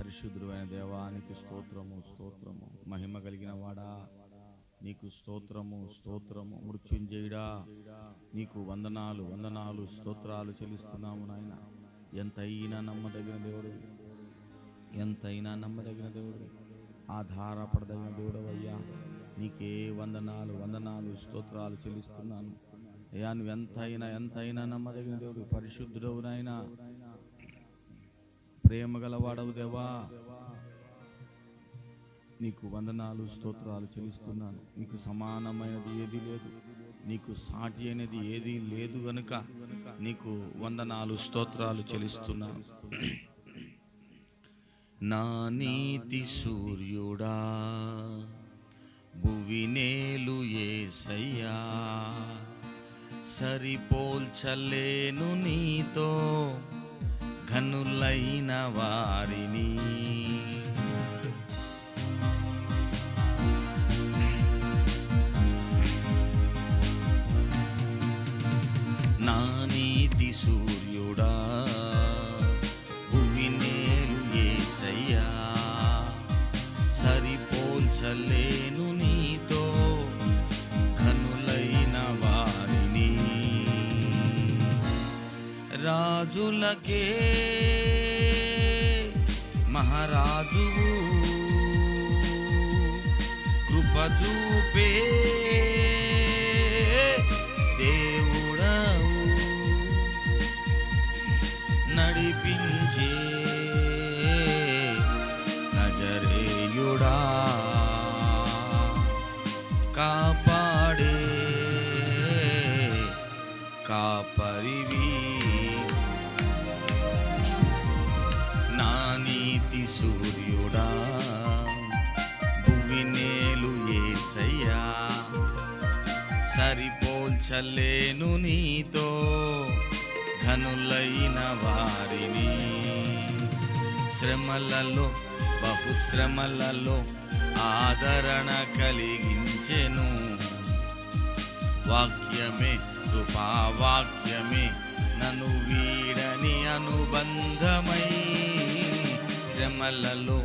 పరిశుద్ధుడైన దేవా నీకు స్తోత్రము స్తోత్రము. మహిమ కలిగిన వాడా నీకు స్తోత్రము స్తోత్రము. మృత్యుంజయుడా నీకు వందనాలు వందనాలు స్తోత్రాలు చెల్లిస్తున్నాము నాయన. ఎంతైనా నమ్మదగిన దేవుడు, ఎంతైనా నమ్మదగిన దేవుడు, ఆధారపడదగిన దేవుడు అయ్యా. నీకే వందనాలు వందనాలు స్తోత్రాలు చెల్లిస్తున్నాను అయ్యా. నువ్వు ఎంతైనా నమ్మదగిన దేవుడు, పరిశుద్ధుడవు నాయన, ప్రేమ గలవాడవు దేవా. నీకు వందనాలు స్తోత్రాలు చెల్లిస్తున్నాను. నీకు సమానమైనది ఏదీ లేదు, నీకు సాటి అయినది ఏదీ లేదు గనుక నీకు వందనాలు స్తోత్రాలు చెల్లిస్తున్నాను. నా నీతి సూర్యుడా భువినేలు యేసయ్యా, సరిపోల్చలేను నీతో ఘనులైన వారిని. నా నీతి సూర్యుడా భువినేలు యేసయ్యా, సరిపోల్చలేను నీతో ఘనులైన వారిని. రాజులకే మహారాజువు, కృప చూపే దేవుడవు, నడిపించే నజరేయుడా, కాపాడే కాపరివి. నా నీతి సూర్యుడా భువినేలు యేసయ్యా, సరిపోల్చలేను నీతో ఘనులైన వారిని. శ్రమలలో బహుశ్రమలలో ఆదరణ కలిగించెను వాక్యమే, కృపావాక్యమే నన్ను వీడని అనుబంధమై. శ్రమలలో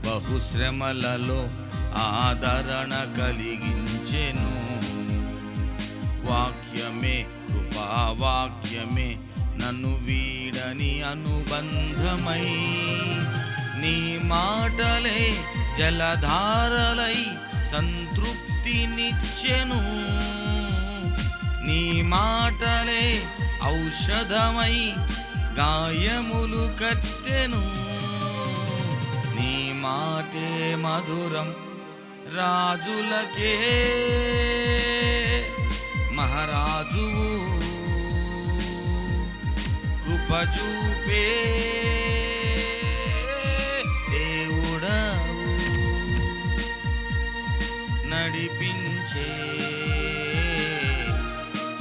బహుశ్రమలలో ఆదరణ కలిగించెను వాక్యమే, కృపావాక్యమే నన్ను వీడని అనుబంధమై. నీ మాటలే జలధారలై సంతృప్తినిచ్చెను, నీ మాటలే ఔషధమై గాయములు కట్టెను. నీ మాటే మధురం రాజులకే మహారాజువు, కృప చూపే దేవుడవు, నడిపించే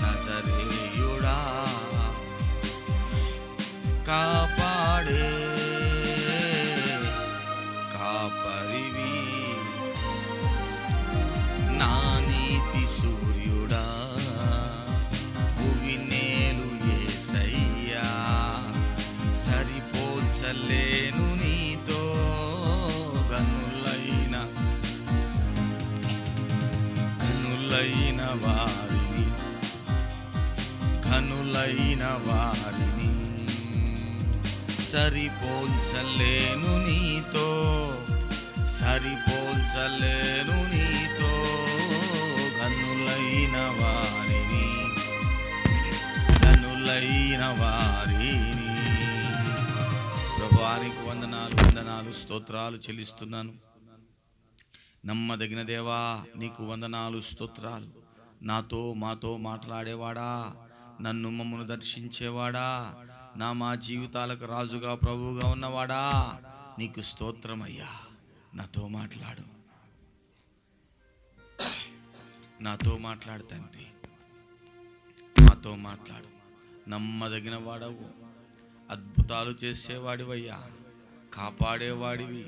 నజరేయుడా, కాపాడే కాపరివి. నా నీతి సూర్యుడా భువినేలు యేసయ్యా, సరిపోల్చలేను నీతో ఘనులైన వారిని, ఘనులైన వారిని. సరిపోల్చలేను నీతో, సరిపోల్చలేను నీతో ఘనులైన వారిని, ఘనులైన వారిని. ప్రభువానికి వందనాలు వందనాలు స్తోత్రాలు చెల్లిస్తున్నాను. నమ్మదగిన దేవా నీకు వందనాలు స్తోత్రాలు. నాతో మాతో మాట్లాడేవాడా, నన్ను మమ్మను దర్శించేవాడా, మా జీవితాలకు రాజుగా ప్రభువుగా ఉన్నవాడా, నీకు స్తోత్రమయ్యా. నాతో మాట్లాడు, నాతో మాట్లాడు తండ్రి, నాతో మాట్లాడు. నమ్మదగిన వాడవు, అద్భుతాలు చేసేవాడివయ్యా, కాపాడేవాడివి,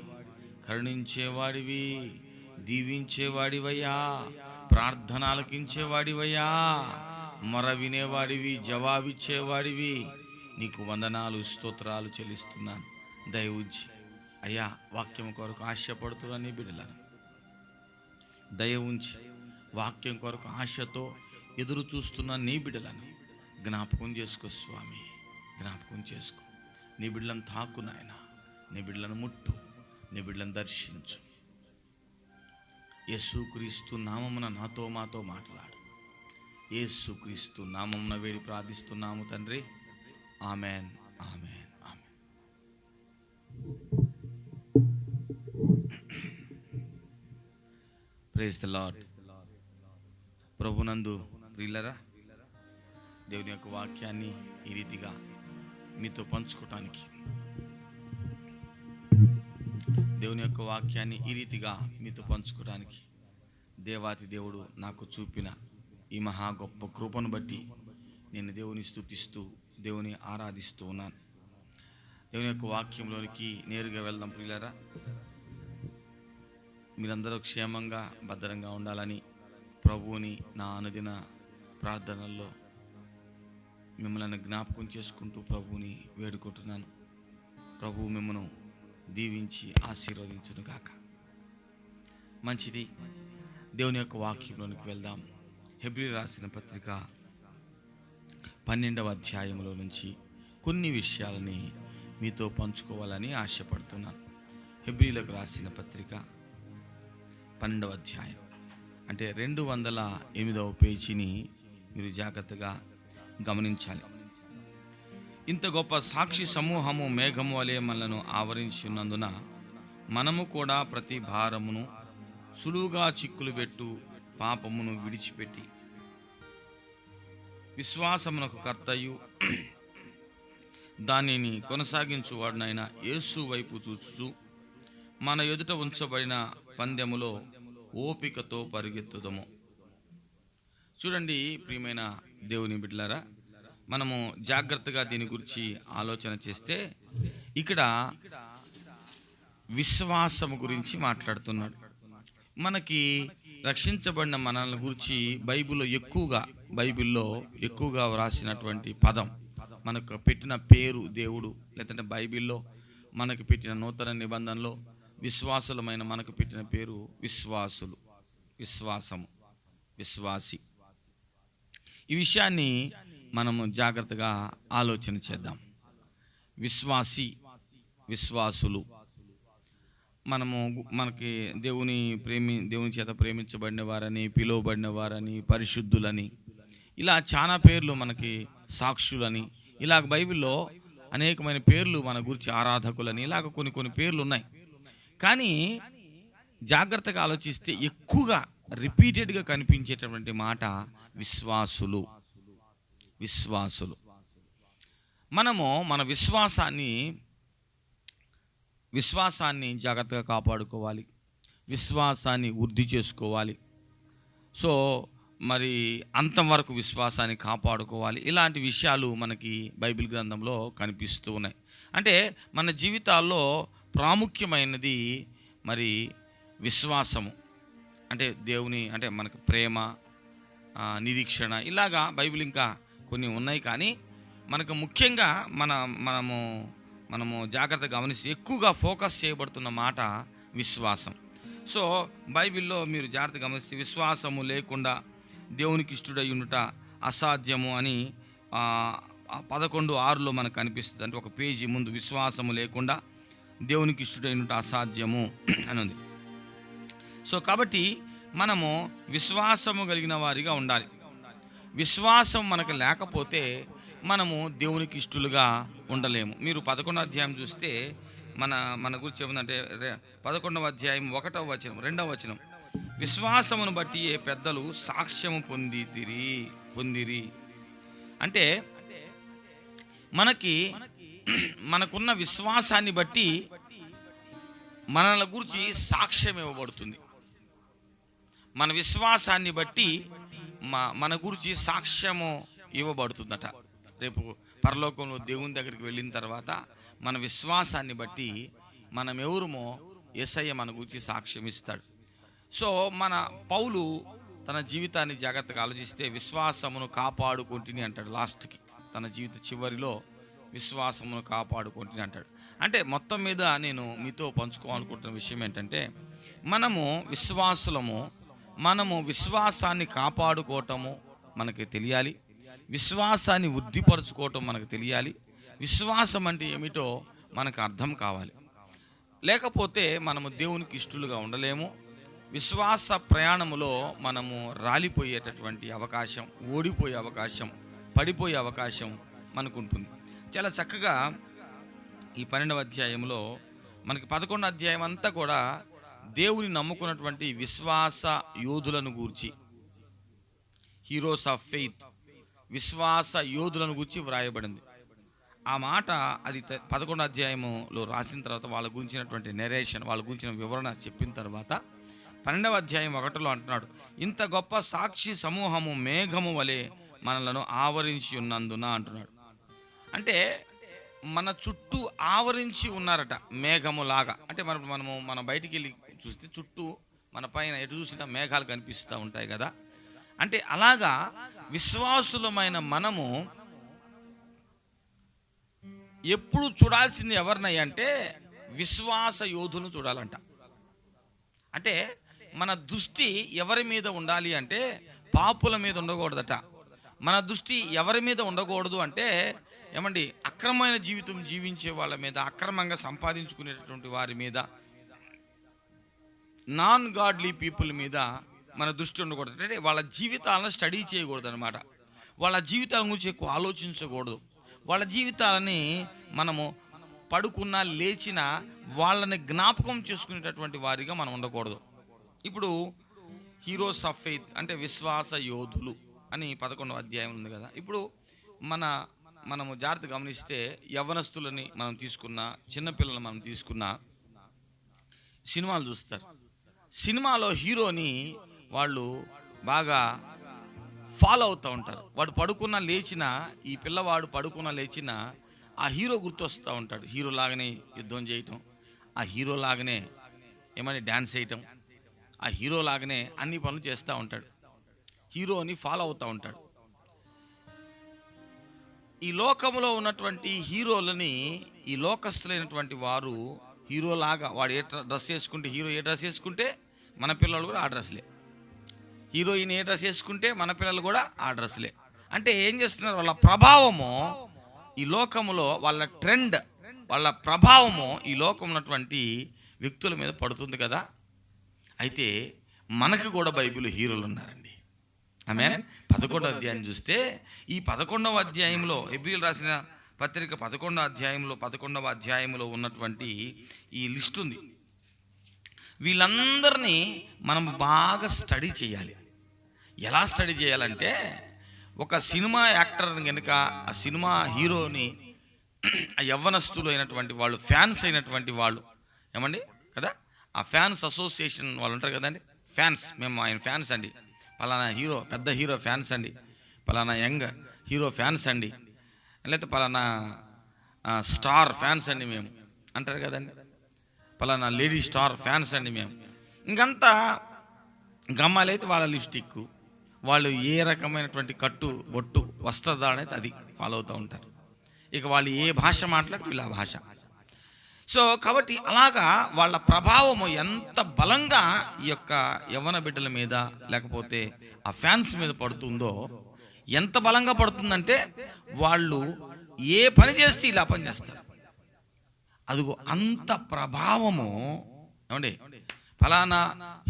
కరుణించేవాడివి, దీవించేవాడివయ్యా, ప్రార్థన ఆలకించేవాడివయ్యా, మొర వినేవాడివి, జవాబిచ్చేవాడివి. నీకు వందనాలు స్తోత్రాలు చెల్లిస్తున్నాను. దయవుంచి అయ్యా, వాక్యం కొరకు ఆశపడుతున్న నీ బిడ్డలను దయ ఉంచి, వాక్యం కొరకు ఆశతో ఎదురు చూస్తున్న నీ బిడ్డలను జ్ఞాపకం చేసుకో స్వామి, జ్ఞాపకం చేసుకో. నీ బిడ్డలను తాకు నాయన, నీ బిడ్డలను ముట్టు, నీ బిడ్డలను దర్శించు. యేసుక్రీస్తు నామమున నాతో మాతో మాట్లాడు. యేసుక్రీస్తు నామమున వేడి ప్రార్థిస్తున్నాము తండ్రి. Amen, amen, amen. Praise the lord. ప్రభునందు ప్రియులరా, దేవుని యొక్క వాక్యాన్ని ఈ రీతిగా మీతో పంచుకోవటానికి, దేవాతి దేవుడు నాకు చూపిన ఈ మహా గొప్ప కృపను బట్టి నేను దేవుని స్తుతిస్తూ, దేవుని ఆరాధిస్తూ ఉన్నాను. దేవుని యొక్క వాక్యంలోనికి నేరుగా వెళ్దాం ప్రియులారా. మీరందరూ క్షేమంగా భద్రంగా ఉండాలని ప్రభువుని నా అనుదిన ప్రార్థనల్లో మిమ్మల్ని జ్ఞాపకం చేసుకుంటూ ప్రభువుని వేడుకుంటున్నాను. ప్రభువు మిమ్మను దీవించి ఆశీర్వదించును గాక. మంచిది, దేవుని యొక్క వాక్యంలోనికి వెళ్దాం. హెబ్రీ రాసిన పత్రిక 12వ అధ్యాయంలో నుంచి కొన్ని విషయాలని మీతో పంచుకోవాలని ఆశపడుతున్నాను. హెబ్రీలకు రాసిన పత్రిక 12వ అధ్యాయం అంటే 208వ పేజీని మీరు జాగ్రత్తగా గమనించాలి. ఇంత గొప్ప సాక్షి సమూహము మేఘము వలె మనలను ఆవరించి ఉన్నందున మనము కూడా ప్రతి భారమును, సులువుగా చిక్కులు పెట్టు పాపమును విడిచిపెట్టి విశ్వాసమునకు కర్తయు దానిని కొనసాగించువాడినైన యేసు వైపు చూచుచు మన ఎదుట ఉంచబడిన పందెములో ఓపికతో పరిగెత్తుదము. చూడండి ప్రియమైన దేవుని బిడ్డలారా, మనము జాగ్రత్తగా దీని గురించి ఆలోచన చేస్తే ఇక్కడ విశ్వాసము గురించి మాట్లాడుతున్నాడు. మనకి రక్షించబడిన మనల్ని గురించి బైబిల్లో ఎక్కువగా వ్రాసినటువంటి పదం, మనకు పెట్టిన పేరు దేవుడు, లేదంటే బైబిల్లో మనకు పెట్టిన నూతన నిబంధనలో విశ్వాసులమైన మనకు పెట్టిన పేరు విశ్వాసులు, విశ్వాసము, విశ్వాసి. ఈ విషయాన్ని మనము జాగ్రత్తగా ఆలోచన చేద్దాం. విశ్వాసులు మనకి దేవుని చేత ప్రేమించబడిన వారని, పిలువబడిన వారని, పరిశుద్ధులని, ఇలా చాలా పేర్లు మనకి, సాక్షులని, ఇలాగ బైబిల్లో అనేకమైన పేర్లు మన గురించి, ఆరాధకులని, ఇలాగ కొన్ని పేర్లు ఉన్నాయి. కానీ జాగ్రత్తగా ఆలోచిస్తే ఎక్కువగా రిపీటెడ్గా కనిపించేటటువంటి మాట విశ్వాసులు. మనము మన విశ్వాసాన్ని జాగ్రత్తగా కాపాడుకోవాలి, విశ్వాసాన్ని వృద్ధి చేసుకోవాలి. సో మరి అంతం వరకు విశ్వాసాన్ని కాపాడుకోవాలి. ఇలాంటి విషయాలు మనకి బైబిల్ గ్రంథంలో కనిపిస్తూ ఉన్నాయి. అంటే మన జీవితాల్లో ప్రాముఖ్యమైనది మరి విశ్వాసము. అంటే దేవుని, అంటే మనకు ప్రేమ, నిరీక్షణ, ఇలాగా బైబిల్ ఇంకా కొన్ని ఉన్నాయి. కానీ మనకు ముఖ్యంగా మనము జాగ్రత్తగా గమనిస్తే ఎక్కువగా ఫోకస్ చేయబడుతున్న మాట విశ్వాసం. సో బైబిల్లో మీరు జాగ్రత్తగా గమనిస్తే విశ్వాసము లేకుండా దేవునికి ఇష్టడై ఉండుట అసాధ్యము అని 11:6 మనకు కనిపిస్తుంది. అంటే ఒక పేజీ ముందు విశ్వాసము లేకుండా దేవునికి ఇష్టడై ఉండుట అసాధ్యము అని ఉంది. సో కాబట్టి మనము విశ్వాసము కలిగిన వారిగా ఉండాలి. విశ్వాసం మనకు లేకపోతే మనము దేవునికి ఇష్టలుగా ఉండలేము. మీరు 11వ అధ్యాయం చూస్తే మన గురించి ఏముందంటే 11వ అధ్యాయం 1వ వచనం, 2వ వచనం, విశ్వాసమును బట్టి ఏ పెద్దలు సాక్ష్యము పొందిరి. అంటే మనకున్న విశ్వాసాన్ని బట్టి మనల గురించి సాక్ష్యం ఇవ్వబడుతుంది. మన విశ్వాసాన్ని బట్టి మన గురించి సాక్ష్యము ఇవ్వబడుతుందట. రేపు పరలోకంలో దేవుని దగ్గరికి వెళ్ళిన తర్వాత మన విశ్వాసాన్ని బట్టి మనం ఎవరుమో యేసయ్య మన గురించి సాక్ష్యం ఇస్తాడు. సో మన పౌలు తన జీవితాన్ని జాగ్రత్తగా ఆలోచిస్తే విశ్వాసమును కాపాడుకుంటుని అంటాడు. లాస్ట్కి తన జీవిత చివరిలో విశ్వాసమును కాపాడుకుంటుంది అంటాడు. అంటే మొత్తం మీద నేను మీతో పంచుకోవాలనుకుంటున్న విషయం ఏంటంటే, మనము విశ్వాసులము, మనము విశ్వాసాన్ని కాపాడుకోవటము మనకి తెలియాలి, విశ్వాసాన్ని వృద్ధిపరచుకోవటం మనకు తెలియాలి, విశ్వాసం అంటే ఏమిటో మనకు అర్థం కావాలి. లేకపోతే మనము దేవునికి ఇష్టలుగా ఉండలేము. విశ్వాస ప్రయాణములో మనము రాలిపోయేటటువంటి అవకాశం, ఓడిపోయే అవకాశం, పడిపోయే అవకాశం మనకు ఉంటుంది. చాలా చక్కగా ఈ 12వ అధ్యాయంలో మనకి 11వ అధ్యాయం అంతా కూడా దేవుని నమ్ముకున్నటువంటి విశ్వాస యోధులను గూర్చి, హీరోస్ ఆఫ్ ఫెయిత్, విశ్వాస యోధులను గూర్చి వ్రాయబడింది. ఆ మాట అది 11వ అధ్యాయంలో రాసిన తర్వాత వాళ్ళ గురించినటువంటి నెరేషన్, వాళ్ళ గురించిన వివరణ చెప్పిన తర్వాత 12వ అధ్యాయం 1లో అంటున్నాడు, ఇంత గొప్ప సాక్షి సమూహము మేఘము వలె మనలను ఆవరించి ఉన్నందున అంటున్నాడు. అంటే మన చుట్టూ ఆవరించి ఉన్నారట మేఘము లాగా. అంటే మనము మన బయటికి వెళ్ళి చూస్తే చుట్టూ మన పైన ఎటు చూసినా మేఘాలు కనిపిస్తూ ఉంటాయి కదా. అంటే అలాగా విశ్వాసులమైన మనము ఎప్పుడు చూడాల్సింది ఎవరినై అంటే విశ్వాస యోధులను చూడాలంట. అంటే మన దృష్టి ఎవరి మీద ఉండాలి అంటే పాపుల మీద ఉండకూడదట. మన దృష్టి ఎవరి మీద ఉండకూడదు అంటే ఏమండి, అక్రమమైన జీవితం జీవించే వాళ్ళ మీద, అక్రమంగా సంపాదించుకునేటటువంటి వారి మీద, నాన్ గాడ్లీ పీపుల్ మీద మన దృష్టి ఉండకూడదు. అంటే వాళ్ళ జీవితాలను స్టడీ చేయకూడదు అనమాట. వాళ్ళ జీవితాల గురించి ఎక్కువ ఆలోచించకూడదు. వాళ్ళ జీవితాలని మనము పడుకున్నా లేచినా వాళ్ళని జ్ఞాపకం చేసుకునేటటువంటి వారిగా మనం ఉండకూడదు. ఇప్పుడు హీరోస్ ఆఫ్ ఫెయిత్ అంటే విశ్వాస యోధులు అని 11వ అధ్యాయం ఉంది కదా. ఇప్పుడు మనము జాగ్రత్త గమనిస్తే యవ్వనస్తులని మనం తీసుకున్నా, చిన్నపిల్లలు మనం తీసుకున్నా, సినిమాలు చూస్తారు. సినిమాలో హీరోని వాళ్ళు బాగా ఫాలో అవుతూ ఉంటారు. వాడు పడుకున్నా లేచినా, ఈ పిల్లవాడు పడుకున్నా లేచినా ఆ హీరో గుర్తొస్తూ ఉంటాడు. హీరో లాగానే యుద్ధం చేయటం, ఆ హీరో లాగానే ఏమని డ్యాన్స్ చేయటం, ఆ హీరో లాగానే అన్ని పనులు చేస్తూ ఉంటాడు. హీరోని ఫాలో అవుతూ ఉంటాడు. ఈ లోకంలో ఉన్నటువంటి హీరోలని, ఈ లోకస్తులైనటువంటి వారు హీరోలాగా, వాడు ఏ డ్రెస్ వేసుకుంటే, హీరో ఏ డ్రెస్ వేసుకుంటే మన పిల్లలు కూడా ఆ డ్రెస్లే, హీరోయిన్ ఏ డ్రెస్ వేసుకుంటే మన పిల్లలు కూడా ఆ డ్రెస్లే. అంటే ఏం చేస్తున్నారు, వాళ్ళ ప్రభావము ఈ లోకములో, వాళ్ళ ట్రెండ్, వాళ్ళ ప్రభావము ఈ లోకం ఉన్నటువంటి వ్యక్తుల మీద పడుతుంది కదా. అయితే మనకు కూడా బైబిల్ హీరోలు ఉన్నారండి. ఆమేన్. 11వ అధ్యాయం చూస్తే ఈ 11వ అధ్యాయంలో, హెబ్రీయులు రాసిన పత్రిక 11వ అధ్యాయంలో ఉన్నటువంటి ఈ లిస్ట్ ఉంది. వీళ్ళందరినీ మనం బాగా స్టడీ చేయాలి. ఎలా స్టడీ చేయాలంటే, ఒక సినిమా యాక్టర్ కనుక ఆ సినిమా హీరోని ఆ యవ్వనస్తులు అయినటువంటి వాళ్ళు, ఫ్యాన్స్ అయినటువంటి వాళ్ళు, ఏమండి కదా, ఆ ఫ్యాన్స్ అసోసియేషన్ వాళ్ళు ఉంటారు కదండి, ఫ్యాన్స్, మేము ఆయన ఫ్యాన్స్ అండి, పలానా హీరో, పెద్ద హీరో ఫ్యాన్స్ అండి, పలానా యంగ్ హీరో ఫ్యాన్స్ అండి, లేకపోతే పలానా స్టార్ ఫ్యాన్స్ అండి మేము అంటారు కదండి, పలానా లేడీ స్టార్ ఫ్యాన్స్ అండి మేము. ఇంకంతా గమ్మాలైతే వాళ్ళ లిప్స్టిక్, వాళ్ళు ఏ రకమైనటువంటి కట్టు బొట్టు వస్త్రధారణ అయితే అది ఫాలో అవుతూ ఉంటారు. ఇక వాళ్ళు ఏ భాష మాట్లాడితే వీళ్ళ భాష. సో కాబట్టి అలాగా వాళ్ళ ప్రభావము ఎంత బలంగా ఈ యొక్క యవ్వన బిడ్డల మీద, లేకపోతే ఆ ఫ్యాన్స్ మీద పడుతుందో, ఎంత బలంగా పడుతుందంటే వాళ్ళు ఏ పని చేస్తే ఇలా పని చేస్తారు. అదిగో అంత ప్రభావము. ఏమండి, ఫలానా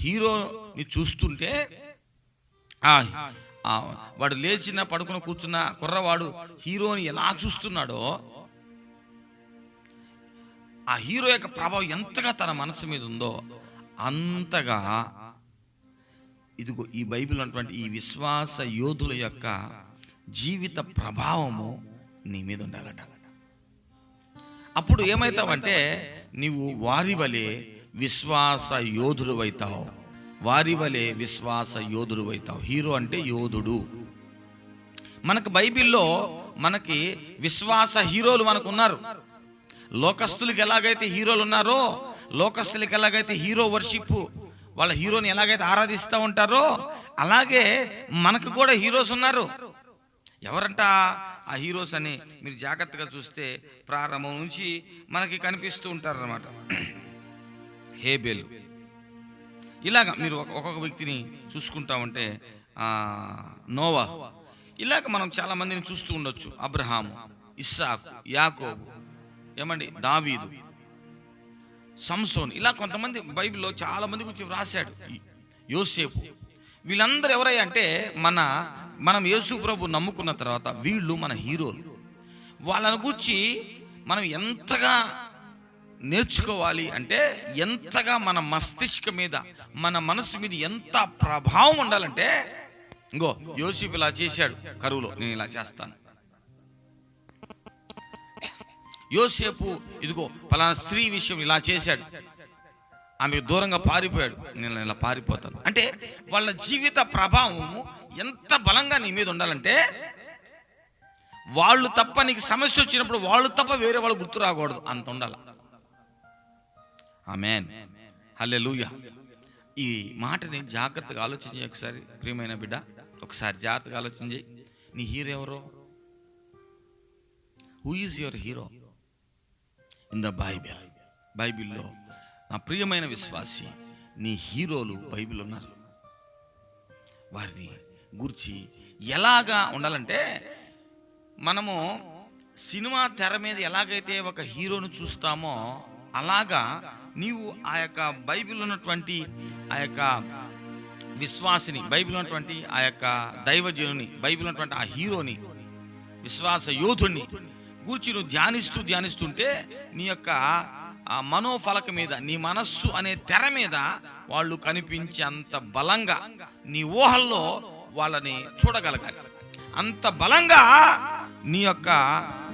హీరోని చూస్తుంటే వాడు లేచిన పడుకుని కూర్చున్న కుర్రవాడు హీరోని ఎలా చూస్తున్నాడో, ఆ హీరో యొక్క ప్రభావం ఎంతగా తన మనసు మీద ఉందో అంతగా ఇదిగో ఈ బైబిల్ ఉన్నటువంటి ఈ విశ్వాస యోధుల యొక్క జీవిత ప్రభావము నీ మీద ఉండాలట. అప్పుడు ఏమవుతావంటే నీవు వారి వలె విశ్వాస యోధుడు అవుతావు. వారి వలె విశ్వాస యోధుడు అవుతావు. హీరో అంటే యోధుడు. మనకు బైబిల్లో మనకి విశ్వాస హీరోలు మనకు ఉన్నారు. లోకస్తులకి ఎలాగైతే హీరోలు ఉన్నారో, లోకస్తులకి ఎలాగైతే హీరో వర్షిప్, వాళ్ళ హీరోని ఎలాగైతే ఆరాధిస్తూ ఉంటారో, అలాగే మనకు కూడా హీరోస్ ఉన్నారు. ఎవరంట ఆ హీరోస్ అని మీరు జాగ్రత్తగా చూస్తే ప్రారంభం నుంచి మనకి కనిపిస్తూ ఉంటారన్నమాట. హేబెలు, ఇలాగ మీరు ఒక్కొక్క వ్యక్తిని చూసుకుంటా ఉంటే నోవా, ఇలాగ మనం చాలా మందిని చూస్తూ ఉండొచ్చు. అబ్రహాము, ఇస్సాకు, యాకోబు, ఏమండి దావీదు, సంసోన్, ఇలా కొంతమంది బైబిల్లో చాలా మంది గురించి వ్రాసాడు. యోసేపు, వీళ్ళందరూ ఎవరయ్యా అంటే మనం యేసు ప్రభు నమ్ముకున్న తర్వాత వీళ్ళు మన హీరోలు. వాళ్ళని గురించి మనం ఎంతగా నేర్చుకోవాలి అంటే, ఎంతగా మన మస్తిష్క మీద, మన మనసు మీద ఎంత ప్రభావం ఉండాలంటే, ఇంకో యోసేపు ఇలా చేశాడు కరువులో, నేను ఇలా చేస్తాను. యోసేపు ఇదిగో పలానా స్త్రీ విషయం ఇలా చేశాడు, ఆమెకు దూరంగా పారిపోయాడు, నేను ఇలా పారిపోతాను అంటే వాళ్ళ జీవిత ప్రభావం ఎంత బలంగా నీ మీద ఉండాలంటే, వాళ్ళు తప్ప నీకు సమస్య వచ్చినప్పుడు వాళ్ళు తప్ప వేరే వాళ్ళు గుర్తు రాకూడదు, అంత ఉండాలి. ఆమేన్, హల్లెలూయా. ఈ మాటని జాగ్రత్తగా ఆలోచించి ఒకసారి, ప్రియమైన బిడ్డ, ఒకసారి జాగ్రత్తగా ఆలోచించి, నీ హీరో ఎవరో? Who is your hero in the Bible? బైబిల్లో నా ప్రియమైన విశ్వాసి, నీ హీరోలు బైబిల్ ఉన్నారు. వారిని గురించి ఎలాగా ఉండాలంటే, మనము సినిమా తెర మీద ఎలాగైతే ఒక హీరోను చూస్తామో అలాగా నీవు ఆ యొక్క బైబిల్ ఉన్నటువంటి ఆ యొక్క విశ్వాసిని, బైబిల్ ఉన్నటువంటి ఆ యొక్క దైవజనుని, బైబిల్ ఉన్నటువంటి ఆ హీరోని, విశ్వాస యోధుని గురించి నువ్వు ధ్యానిస్తుంటే నీ యొక్క ఆ మనోఫలక మీద, నీ మనస్సు అనే తెర మీద వాళ్ళు కనిపించే అంత బలంగా నీ ఊహల్లో వాళ్ళని చూడగలగాలి. అంత బలంగా నీ యొక్క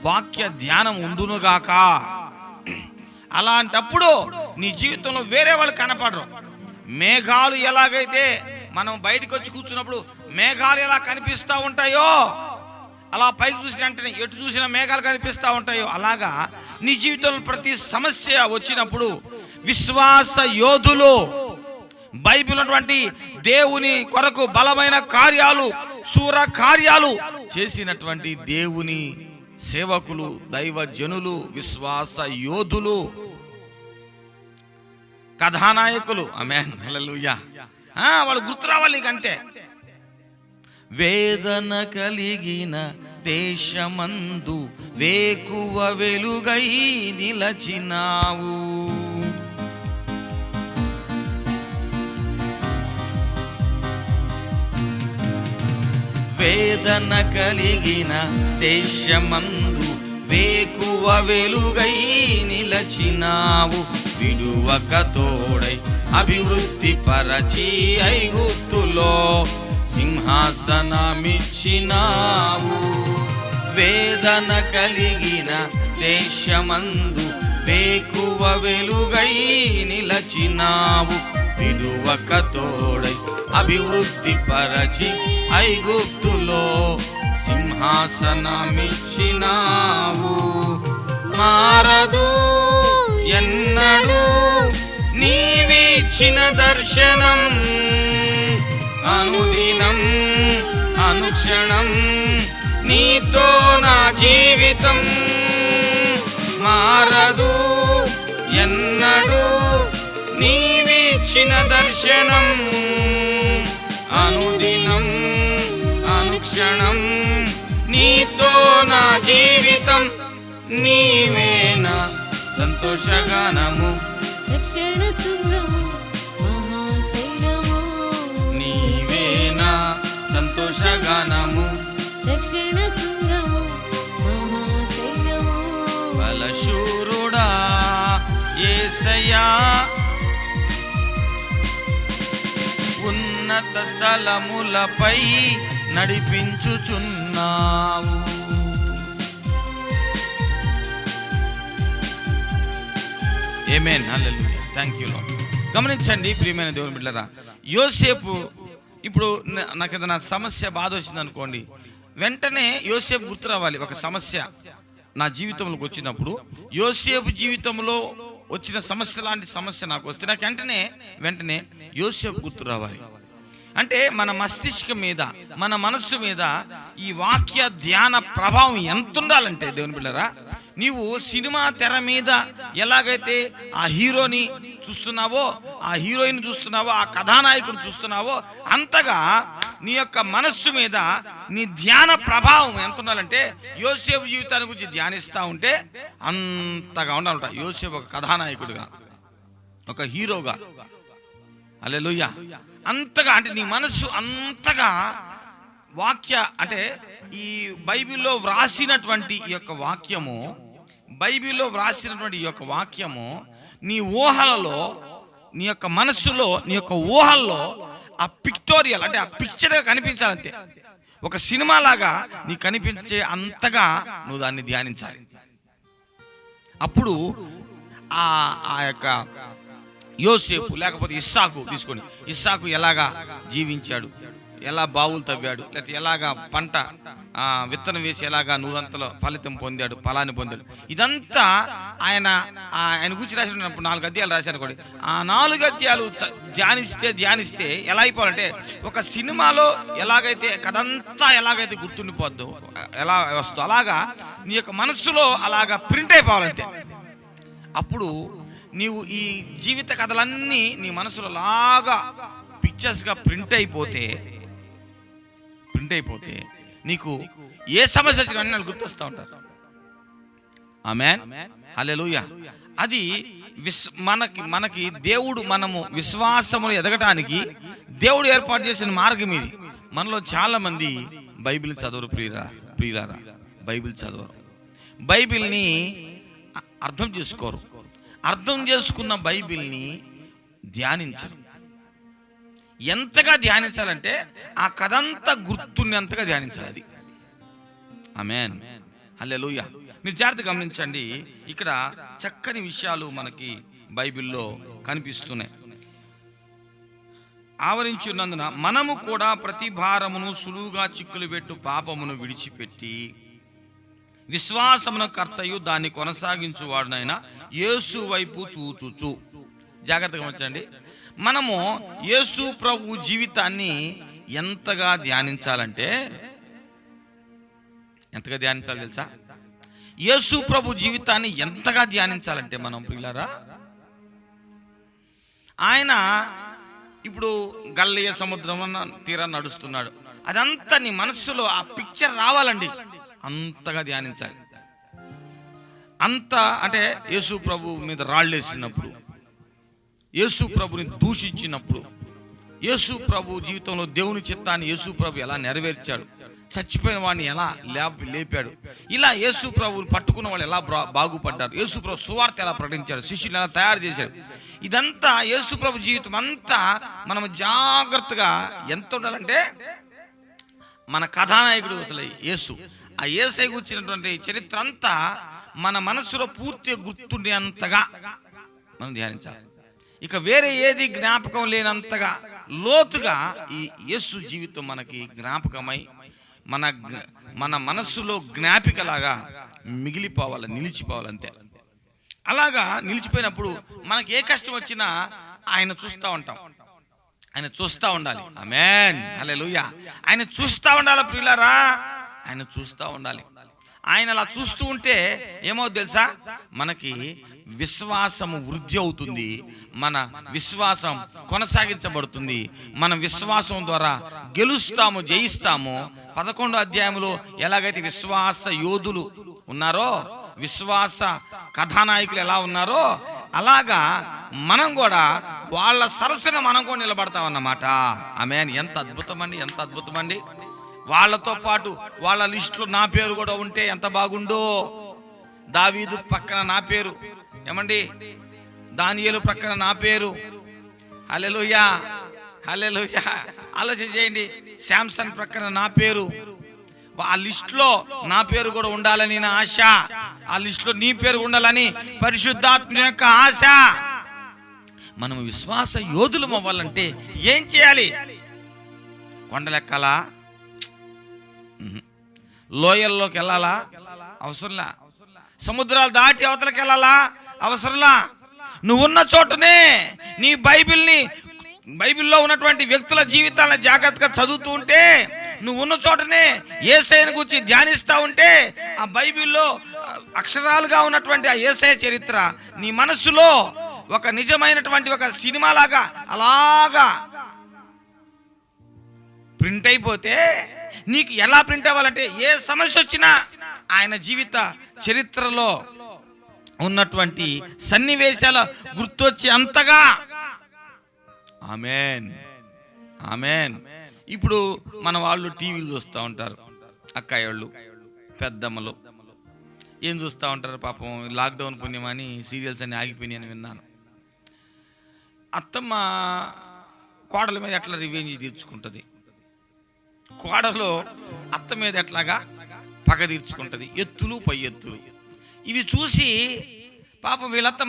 వాక్య ధ్యానం ఉండునుగాక. అలాంటప్పుడు నీ జీవితంలో వేరే వాళ్ళు కనపడరు. మేఘాలు ఎలాగైతే మనం బయటకు వచ్చి కూర్చున్నప్పుడు మేఘాలు ఎలా కనిపిస్తూ ఉంటాయో, అలా పైకి చూసిన వెంటనే ఎటు చూసిన మేఘాలు కనిపిస్తూ ఉంటాయో, అలాగా నీ జీవితంలో ప్రతి సమస్య వచ్చినప్పుడు విశ్వాస యోధులు, బైబిల్ ఉన్నటువంటి దేవుని కొరకు బలమైన కార్యాలు, శూర కార్యాలు చేసినటువంటి దేవుని సేవకులు, దైవజనులు, విశ్వాస యోధులు, కథానాయకులు, ఆమేన్, హల్లెలూయా, వాళ్ళు గుర్తు రావాలి నీకు అంతే. వేదన కలిగిన దేశమందు వేకువ వెలుగై నిలచినావు, వేదన కలిగిన దేశమందు వేకువ వెలుగై నిలచినావు, విడువక తోడై అభివృద్ధి పరచి ఐగుప్తులో సింహాసనమిచ్చినావు. వేదన కలిగిన దేశమందు వేకువ వెలుగై నిలచినావు, విడువక తోడై అభివృద్ధి పరచి ఐగుప్తులో సింహాసనమిచ్చినావు. మారదు ఎన్నడూ నీవిచ్చిన దర్శనం, అనుదినం అనుక్షణం నీతో నా జీవితం. మారదు ఎన్నడూ నీవిచ్చిన దర్శనం, అనుదినం అనుక్షణం నీతో నా జీవితం. నీవేనా సంతోషగానము, రక్షణ శృంగము, మహాశైలము. నీవేనా సంతోషగానము, రక్షణ శృంగము, మహాశైలము. బలశూరుడా యేసయ్యా, ఉన్నత స్థలములపై నడిపించుచున్నావు. ఆమేన్, హల్లెలూయా, థాంక్ యూ లార్డ్. గమనించండి ప్రియమైన దేవుని బిడ్డలారా, యోసేపు ఇప్పుడు నాకు ఏదైనా సమస్య, బాధ వచ్చింది అనుకోండి, వెంటనే యోసేపు గుర్తు రావాలి. ఒక సమస్య నా జీవితంలోకి వచ్చినప్పుడు, యోసేపు జీవితంలో వచ్చిన సమస్య లాంటి సమస్య నాకు వస్తే నాకు వెంటనే యోసేపు గుర్తు రావాలి. అంటే మన మస్తిష్కం మీద, మన మనస్సు మీద ఈ వాక్య ధ్యాన ప్రభావం ఎంత ఉండాలంటే దేవుని బిడ్డలారా, నీవు సినిమా తెర మీద ఎలాగైతే ఆ హీరోని చూస్తున్నావో, ఆ హీరోయిన్ చూస్తున్నావో, ఆ కథానాయకుని చూస్తున్నావో, అంతగా నీ యొక్క మనస్సు మీద నీ ధ్యాన ప్రభావం ఎంత ఉండాలంటే, యోసేపు జీవితాన్ని గురించి ధ్యానిస్తూ ఉంటే అంతగా ఉండాలంట. యోసేపు ఒక కథానాయకుడిగా, ఒక హీరోగా, హల్లెలూయా, అంతగా అంటే నీ మనస్సు అంతగా వాక్య అంటే ఈ బైబిల్లో వ్రాసినటువంటి ఈ యొక్క వాక్యము, బైబిల్లో వ్రాసినటువంటి ఈ యొక్క వాక్యము నీ ఊహలలో, నీ యొక్క మనస్సులో, నీ యొక్క ఊహల్లో ఆ పిక్టోరియల్ అంటే ఆ పిక్చర్గా కనిపించాలంతే. ఒక సినిమా లాగా నీ కనిపించే అంతగా నువ్వు దాన్ని ధ్యానించాలి. అప్పుడు ఆ యొక్క యోసేపు లేకపోతే ఇస్సాకు తీసుకోండి, ఇస్సాకు ఎలాగా జీవించాడు, ఎలా బావులు తవ్వాడు, లేకపోతే ఎలాగా పంట విత్తనం వేసి ఎలాగా నూరంతలో ఫలితం పొందాడు, ఫలాన్ని పొందాడు, ఇదంతా ఆయన గురించి రాసినప్పుడు 4 అధ్యాయాలు రాశారు కూడా. ఆ 4 అధ్యాయాలు ధ్యానిస్తే ఎలా అయిపోవాలంటే, ఒక సినిమాలో ఎలాగైతే కథంతా ఎలాగైతే గుర్తుండిపోద్దో, ఎలా వస్తుందో అలాగా నీ యొక్క మనస్సులో అలాగా ప్రింట్ అయిపోవాలంతే. అప్పుడు నీవు ఈ జీవిత కథలన్నీ నీ మనసులో లాగా పిక్చర్స్గా ప్రింట్ అయిపోతే నీకు ఏ సమస్య వచ్చినా వాళ్ళు గుర్తొస్తూ ఉంటారు. ఆమేన్, హల్లెలూయా. అది మనకి దేవుడు, మనము విశ్వాసములు ఎదగటానికి దేవుడు ఏర్పాటు చేసిన మార్గం ఇది. మనలో చాలా మంది బైబిల్ చదవరు ప్రియులారా, బైబిల్ చదవరు, బైబిల్ని అర్థం చేసుకోరు. అర్థం చేసుకున్న బైబిల్ని ధ్యానించరు. ఎంతగా ధ్యానించాలంటే ఆ కథంతా గుర్తున్నంతగా ధ్యానించాలి. అది ఆమేన్, హల్లెలూయా. మీరు జాగ్రత్తగా గమనించండి, ఇక్కడ చక్కని విషయాలు మనకి బైబిల్లో కనిపిస్తున్నాయి. ఆవరించున్నందున మనము కూడా ప్రతి భారమును సులువుగా చిక్కులు పెట్టు పాపమును విడిచిపెట్టి విశ్వాసమున కర్తయు దాన్ని కొనసాగించువాడునైనా యేసు వైపు చూచుచు. జాగ్రత్తగా గమనించండి, మనము యేసు ప్రభు జీవితాన్ని ఎంతగా ధ్యానించాలంటే, ఎంతగా ధ్యానించాలి తెలుసా? యేసు ప్రభు జీవితాన్ని ఎంతగా ధ్యానించాలంటే మనం ప్రియులారా, ఆయన ఇప్పుడు గల్లియ సముద్రం తీరాన్ని నడుస్తున్నాడు, అదంతా నీ మనస్సులో ఆ పిక్చర్ రావాలండి, అంతగా ధ్యానించాలి. అంత అంటే యేసు ప్రభు మీద రాళ్ళేసినప్పుడు, యేసు ప్రభుని దూషించినప్పుడు, యేసు ప్రభు జీవితంలో దేవుని చిత్తాన్ని యేసు ప్రభు ఎలా నెరవేర్చాడు, చచ్చిపోయిన వాడిని ఎలా లేపాడు, ఇలా యేసు ప్రభుని పట్టుకున్న వాళ్ళు ఎలా బాగుపడ్డారు, యేసు ప్రభు సువార్త ఎలా ప్రకటించాడు, శిష్యులు ఎలా తయారు చేశాడు, ఇదంతా యేసు ప్రభు జీవితం అంతా మనం జాగ్రత్తగా ఎంత ఉండాలంటే, మన కథానాయకుడు అసలు యేసు, ఆ యేసై కూర్చున్నటువంటి చరిత్ర అంతా మన మనస్సులో పూర్తిగా గుర్తుండేంతగా మనం ధ్యానించాలి. ఇక వేరే ఏది జ్ఞాపకం లేనంతగా లోతుగా ఈ యేసు జీవితం మనకి జ్ఞాపకమై మన మనస్సులో జ్ఞాపికలాగా మిగిలిపోవాలి, నిలిచిపోవాలంతే. అలాగా నిలిచిపోయినప్పుడు మనకి ఏ కష్టం వచ్చినా ఆయన చూస్తూ ఉంటాం, ఆయన చూస్తూ ఉండాలి. ఆమేన్, హల్లెలూయా. ఆయన చూస్తూ ఉండాలి ప్రియులారా, ఆయన చూస్తూ ఉండాలి. ఆయన అలా చూస్తూ ఉంటే ఏమవుతుంది తెలుసా? మనకి విశ్వాసము వృద్ధి అవుతుంది, మన విశ్వాసం కొనసాగించబడుతుంది, మన విశ్వాసం ద్వారా గెలుస్తాము, జయిస్తాము. 11వ అధ్యాయంలో ఎలాగైతే విశ్వాస యోధులు ఉన్నారో, విశ్వాస కథానాయకులు ఎలా ఉన్నారో, అలాగా మనం కూడా వాళ్ళ సరసన మనం కూడా నిలబడతామన్నమాట. ఆమేన్. ఎంత అద్భుతం అండి, ఎంత అద్భుతం అండి. వాళ్ళతో పాటు వాళ్ళ లిస్టులో నా పేరు కూడా ఉంటే ఎంత బాగుండో. దావీదు పక్కన నా పేరు, ఏమండి, దానియేలు ప్రక్కన నా పేరు. హల్లెలూయా, హల్లెలూయా. ఆలోచన చేయండి, శాంసన్ ప్రక్కన నా పేరు. ఆ లిస్టులో నా పేరు కూడా ఉండాలని నా ఆశ, ఆ లిస్టులో నీ పేరు ఉండాలని పరిశుద్ధాత్మ యొక్క ఆశ. మనం విశ్వాస యోధులం అవ్వాలంటే ఏం చేయాలి? కొండలెక్కాలా? లోయల్లోకి వెళ్ళాలా? అవసరంలా. సముద్రాలు దాటి అవతలకి వెళ్ళాలా? అవసరంలా. నువ్వున్న చోటనే నీ బైబిల్ని బైబిల్లో ఉన్నటువంటి వ్యక్తుల జీవితాలను జాగ్రత్తగా చదువుతూ ఉంటే, నువ్వు ఉన్న చోటనే యేసయ్యను గురించి ధ్యానిస్తూ ఉంటే, ఆ బైబిల్లో అక్షరాలుగా ఉన్నటువంటి ఆ యేసయ్య చరిత్ర నీ మనస్సులో ఒక నిజమైనటువంటి ఒక సినిమాలాగా అలాగా ప్రింట్ అయిపోతే, నీకు ఎలా ప్రింట్ అవ్వాలంటే, ఏ సమస్య వచ్చినా ఆయన జీవిత చరిత్రలో ఉన్నటువంటి సన్నివేశాల గుర్తొచ్చే అంతగా. ఆమేన్, ఆమేన్. ఇప్పుడు మన వాళ్ళు టీవీలు చూస్తూ ఉంటారు, అక్కాయోళ్ళు, పెద్దమ్మలు ఏం చూస్తూ ఉంటారు పాపం. లాక్డౌన్ పుణ్యమని సీరియల్స్ అన్ని ఆగిపోయినాయి అని విన్నాను. అత్తమ్మ కోడల మీద ఎట్లా రివెంజ్ తీర్చుకుంటుంది, కోడలో అత్త మీద ఎట్లాగా పగ తీర్చుకుంటుంది, ఎత్తులు పై ఎత్తులు. ఇవి చూసి పాపం వీళ్ళత్త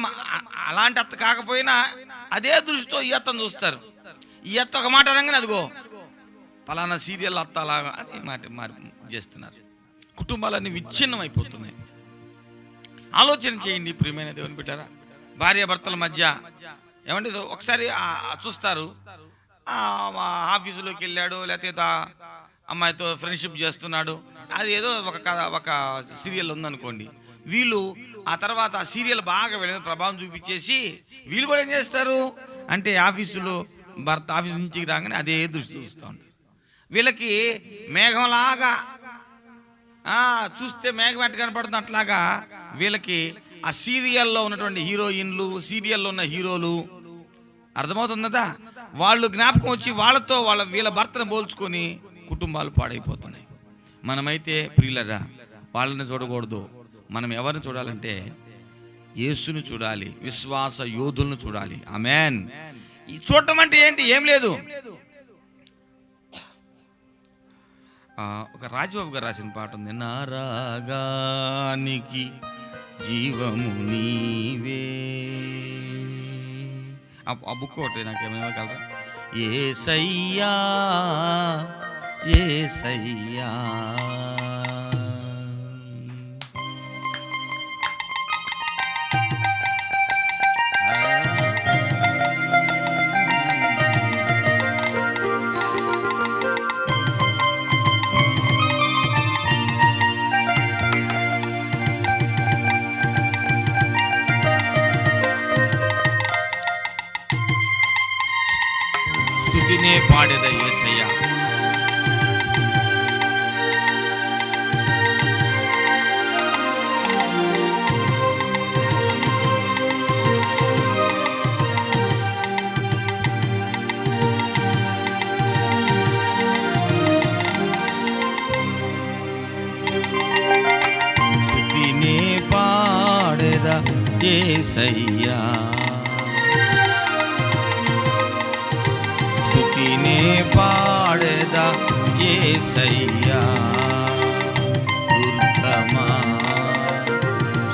అలాంటి అత్త కాకపోయినా అదే దృష్టితో ఈ అత్తను చూస్తారు. ఈ అత్త ఒక మాట అనగానే అదిగో పలానా సీరియల్ అత్త అలాగా అని మారి చేస్తున్నారు. కుటుంబాలన్నీ విచ్ఛిన్నం అయిపోతున్నాయి. ఆలోచన చేయండి ప్రియమైన దేవుని బిడ్డలారా. భార్యాభర్తల మధ్య ఏమంటే ఒకసారి చూస్తారు, ఆఫీసులోకి వెళ్ళాడు, లేకపోతే అమ్మాయితో ఫ్రెండ్షిప్ చేస్తున్నాడు, అది ఏదో ఒక సీరియల్ ఉందనుకోండి. వీళ్ళు ఆ తర్వాత ఆ సీరియల్ బాగా వెళ్ళిన ప్రభావం చూపించేసి వీళ్ళు కూడా ఏం చేస్తారు అంటే, ఆఫీసులో భర్త ఆఫీస్ నుంచి రాగానే అదే దృష్టి చూస్తూ ఉంటారు. వీళ్ళకి మేఘంలాగా చూస్తే మేఘం ఎట్ట కనపడుతుంది అట్లాగా వీళ్ళకి ఆ సీరియల్లో ఉన్నటువంటి హీరోయిన్లు, సీరియల్లో ఉన్న హీరోలు అర్థమవుతుందా, వాళ్ళు జ్ఞాపకం వచ్చి వాళ్ళతో వీళ్ళ భర్తను పోల్చుకొని కుటుంబాలు పాడైపోతున్నాయి. మనమైతే ప్రియులరా వాళ్ళని చూడకూడదు. మనం ఎవరిని చూడాలంటే యేసుని చూడాలి, విశ్వాస యోధులను చూడాలి. ఆమేన్. ఈ చూడటం అంటే ఏంటి, ఏం లేదు. ఒక రాజబాబు గారు రాసిన పాట ఉంది, నా రాగానికి జీవము నీవే. ఆ బుక్ ఒకటి నాకేమైనా కలరా. యేసయ్యా యేసయ్యా స్తుతినే పాడేద యేసయ్యా. స్తుతినే పాడేద యేసయ్యా, స్తుతినే పాడేదా యేసయ్యా. దుర్గమా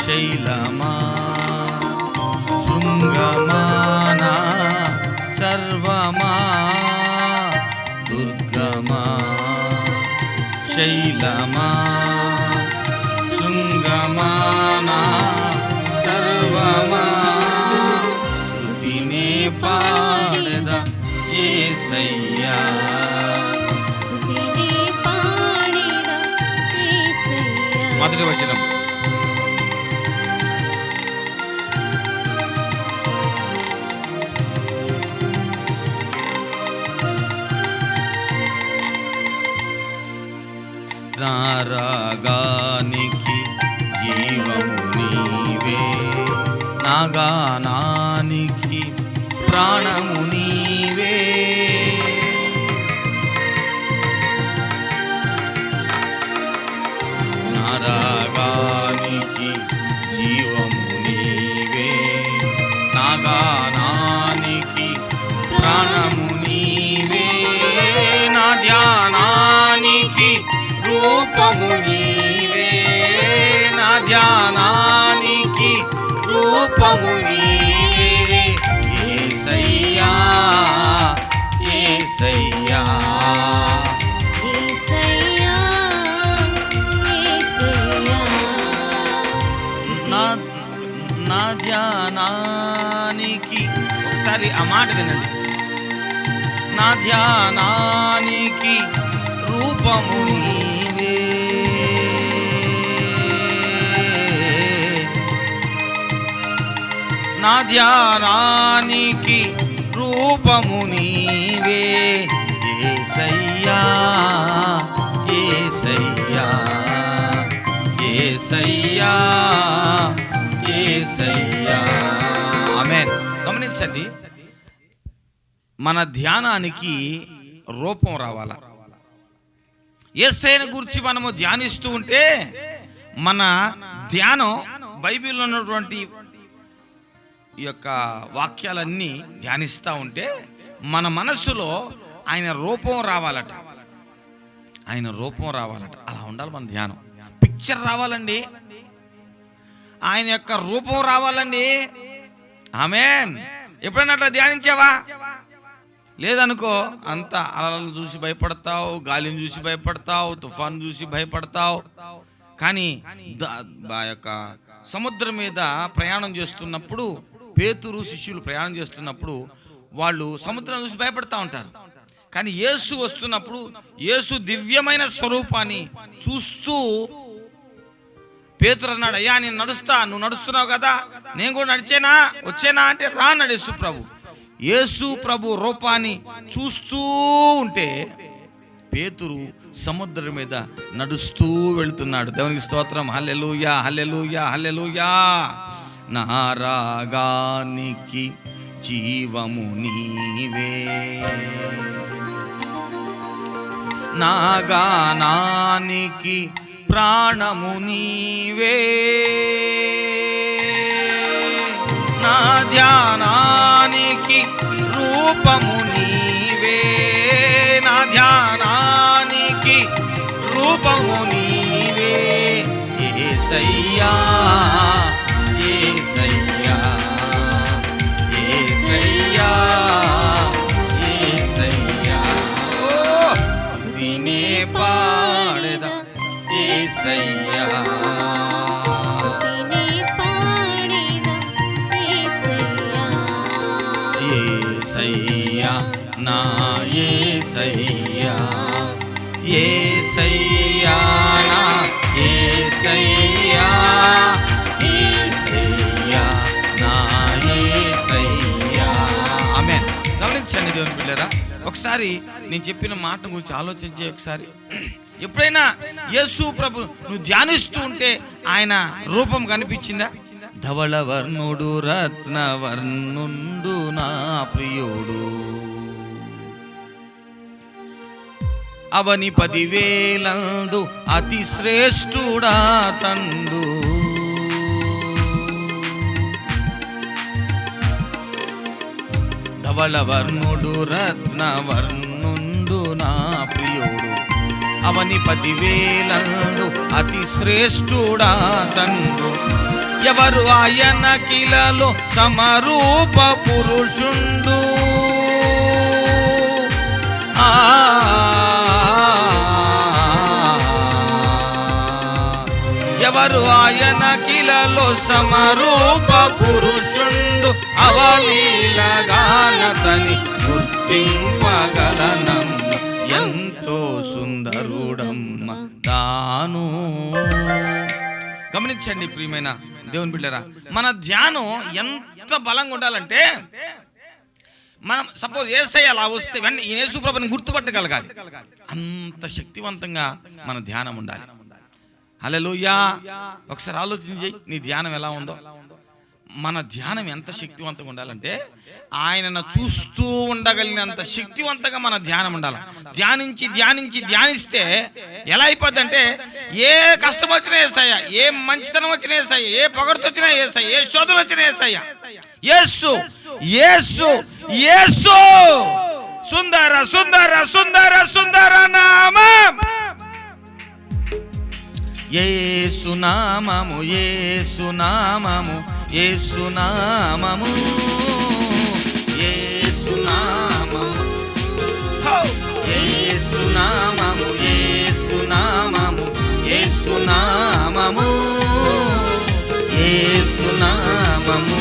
శైలమా శృంగమానా సర్వమా, దుర్గమా శైలమా శృంగమానా సర్వమా, స్తుతినే పాడేదా యేసయ్యా. స్తుతినే పాడేదా యేసయ్యా. మొదటి వచనం, నా రాగానికి జీవము నీవే, నా గానానికి ప్రాణము నీవే. నా రాగానికి జీవము నీవే, నా గానానికి ప్రాణము నీవే. నా ధ్యానానికి రూపము నీవే, నా ధ్యానానికి రూపము నీవే. యేసయ్యా యేసయ్యా యేసయ్యా యేసయ్యా. నా ధ్యానానికి, ఒకసారి ఆ మాట వినండి, నా ధ్యానానికి రూపము నీవే. నా ధ్యానానికి రూపము నీవే యేసయ్యా, యేసయ్యా, యేసయ్యా, యేసయ్యా. ఆమేన్. గమనించండి, మన ధ్యానానికి రూపం రావాలా. యేసయ్యను గురించి మనము ధ్యానిస్తూ ఉంటే మన ధ్యానం బైబిల్లో ఉన్నటువంటి ఈ యొక్క వాక్యాలన్నీ ధ్యానిస్తూ ఉంటే మన మనస్సులో ఆయన రూపం రావాలట, ఆయన రూపం రావాలట. అలా ఉండాలి మన ధ్యానం. పిక్చర్ రావాలండి, ఆయన యొక్క రూపం రావాలండి. ఆమేన్. ఎప్పుడైనా అట్లా ధ్యానించావా? లేదనుకో, అంత అలలను చూసి భయపడతావు, గాలిని చూసి భయపడతావు, తుఫాను చూసి భయపడతావు. కానీ యొక్క సముద్రం మీద ప్రయాణం చేస్తున్నప్పుడు, పేతురు శిష్యులు ప్రయాణం చేస్తున్నప్పుడు వాళ్ళు సముద్రం చూసి భయపడతా ఉంటారు. కానీ యేసు వస్తున్నప్పుడు యేసు దివ్యమైన స్వరూపాన్ని చూస్తూ పేతురు అన్నాడు, అయ్యా నేను నడుస్తా, నువ్వు నడుస్తున్నావు కదా, నేను కూడా నడిచేనా వచ్చేనా అంటే రా అన్నాడు యేసు ప్రభు. యేసు ప్రభు రూపాన్ని చూస్తూ ఉంటే పేతురు సముద్రం మీద నడుస్తూ వెళ్తున్నాడు. దేవునికి స్తోత్రం. హల్లెలూయా, హల్లెలూయా, హల్లెలూయా. నా రాగానికి జీవము నీవే, నా గానానికి ప్రాణము నీవే, నా ధ్యానానికి రూపము నీవే, నా ధ్యానానికి రూపము నీవే యేసయ్యా, యేసయ్యా, యేసయ్యా, యేసయ్యా. ఓ స్తుతినే పాడెదా యేసయ్యా, స్తుతినే పాడెదా యేసయ్యా, యేసయ్యా, నా యేసయ్యా, యేసయ్యా, నా యేసయ్యా, యేసయ్యా, నా యేసయ్యా. ఆమేన్. గమనించండి దేవుని బిడ్డలారా, ఒకసారి నేను చెప్పిన మాట గురించి ఆలోచించే. ఒకసారి ఎప్పుడైనా యేసు ప్రభు నువ్వు ధ్యానిస్తూ ఉంటే ఆయన రూపం కనిపించిందా? ధవళవర్ణుడు రత్నవర్ణుండు నా ప్రియుడు, అవని 10,000 అతి శ్రేష్ఠుడా తండు, ధవళవర్ణుడు రత్నవర్ణుండు నా ప్రియుడు, అవని 10,000 అతి శ్రేష్ఠుడా తండు, ఎవరు ఆయన కిలలో సమరూప పురుషుండు, ఎవరు ఆయన కిలలో సమరూప పురుషుండు, అవలీలగానతని గుర్తింపగలనమ్మ, ఎంతో సుందరుడమ్మ తాను. గమనించండి ప్రియమైన దేవుని బిడ్డరా, మన ధ్యానం ఎంత బలంగా ఉండాలంటే, మనం సపోజ్ యేసయ్య అలా వస్తే వెంటనే ఈ యేసు ప్రభుని గుర్తుపట్టగలగాలి. అంత శక్తివంతంగా మన ధ్యానం ఉండాలి. హల్లెలూయా. ఒకసారి ఆలోచించి నీ ధ్యానం ఎలా ఉందో. మన ధ్యానం ఎంత శక్తివంతంగా ఉండాలంటే, ఆయనను చూస్తూ ఉండగలిగినంత శక్తివంతంగా మన ధ్యానం ఉండాలి. ధ్యానించి ధ్యానించి ధ్యానిస్తే ఎలా అయిపోద్ది అంటే, ఏ కష్టం వచ్చినా యేసయ్య, ఏ మంచితనం వచ్చినా యేసయ్య, ఏ పొగరుతో వచ్చినా యేసయ్య, ఏ శోధన వచ్చినా యేసయ్య, యేసు యేసు యేసు, సుందర సుందర సుందర సుందర నామం, యేసు నామము, యేసు నామము, యేసు నామము, యేసు నామము, యేసు నామము, యేసు నామము, యేసు నామము, యేసు నామము,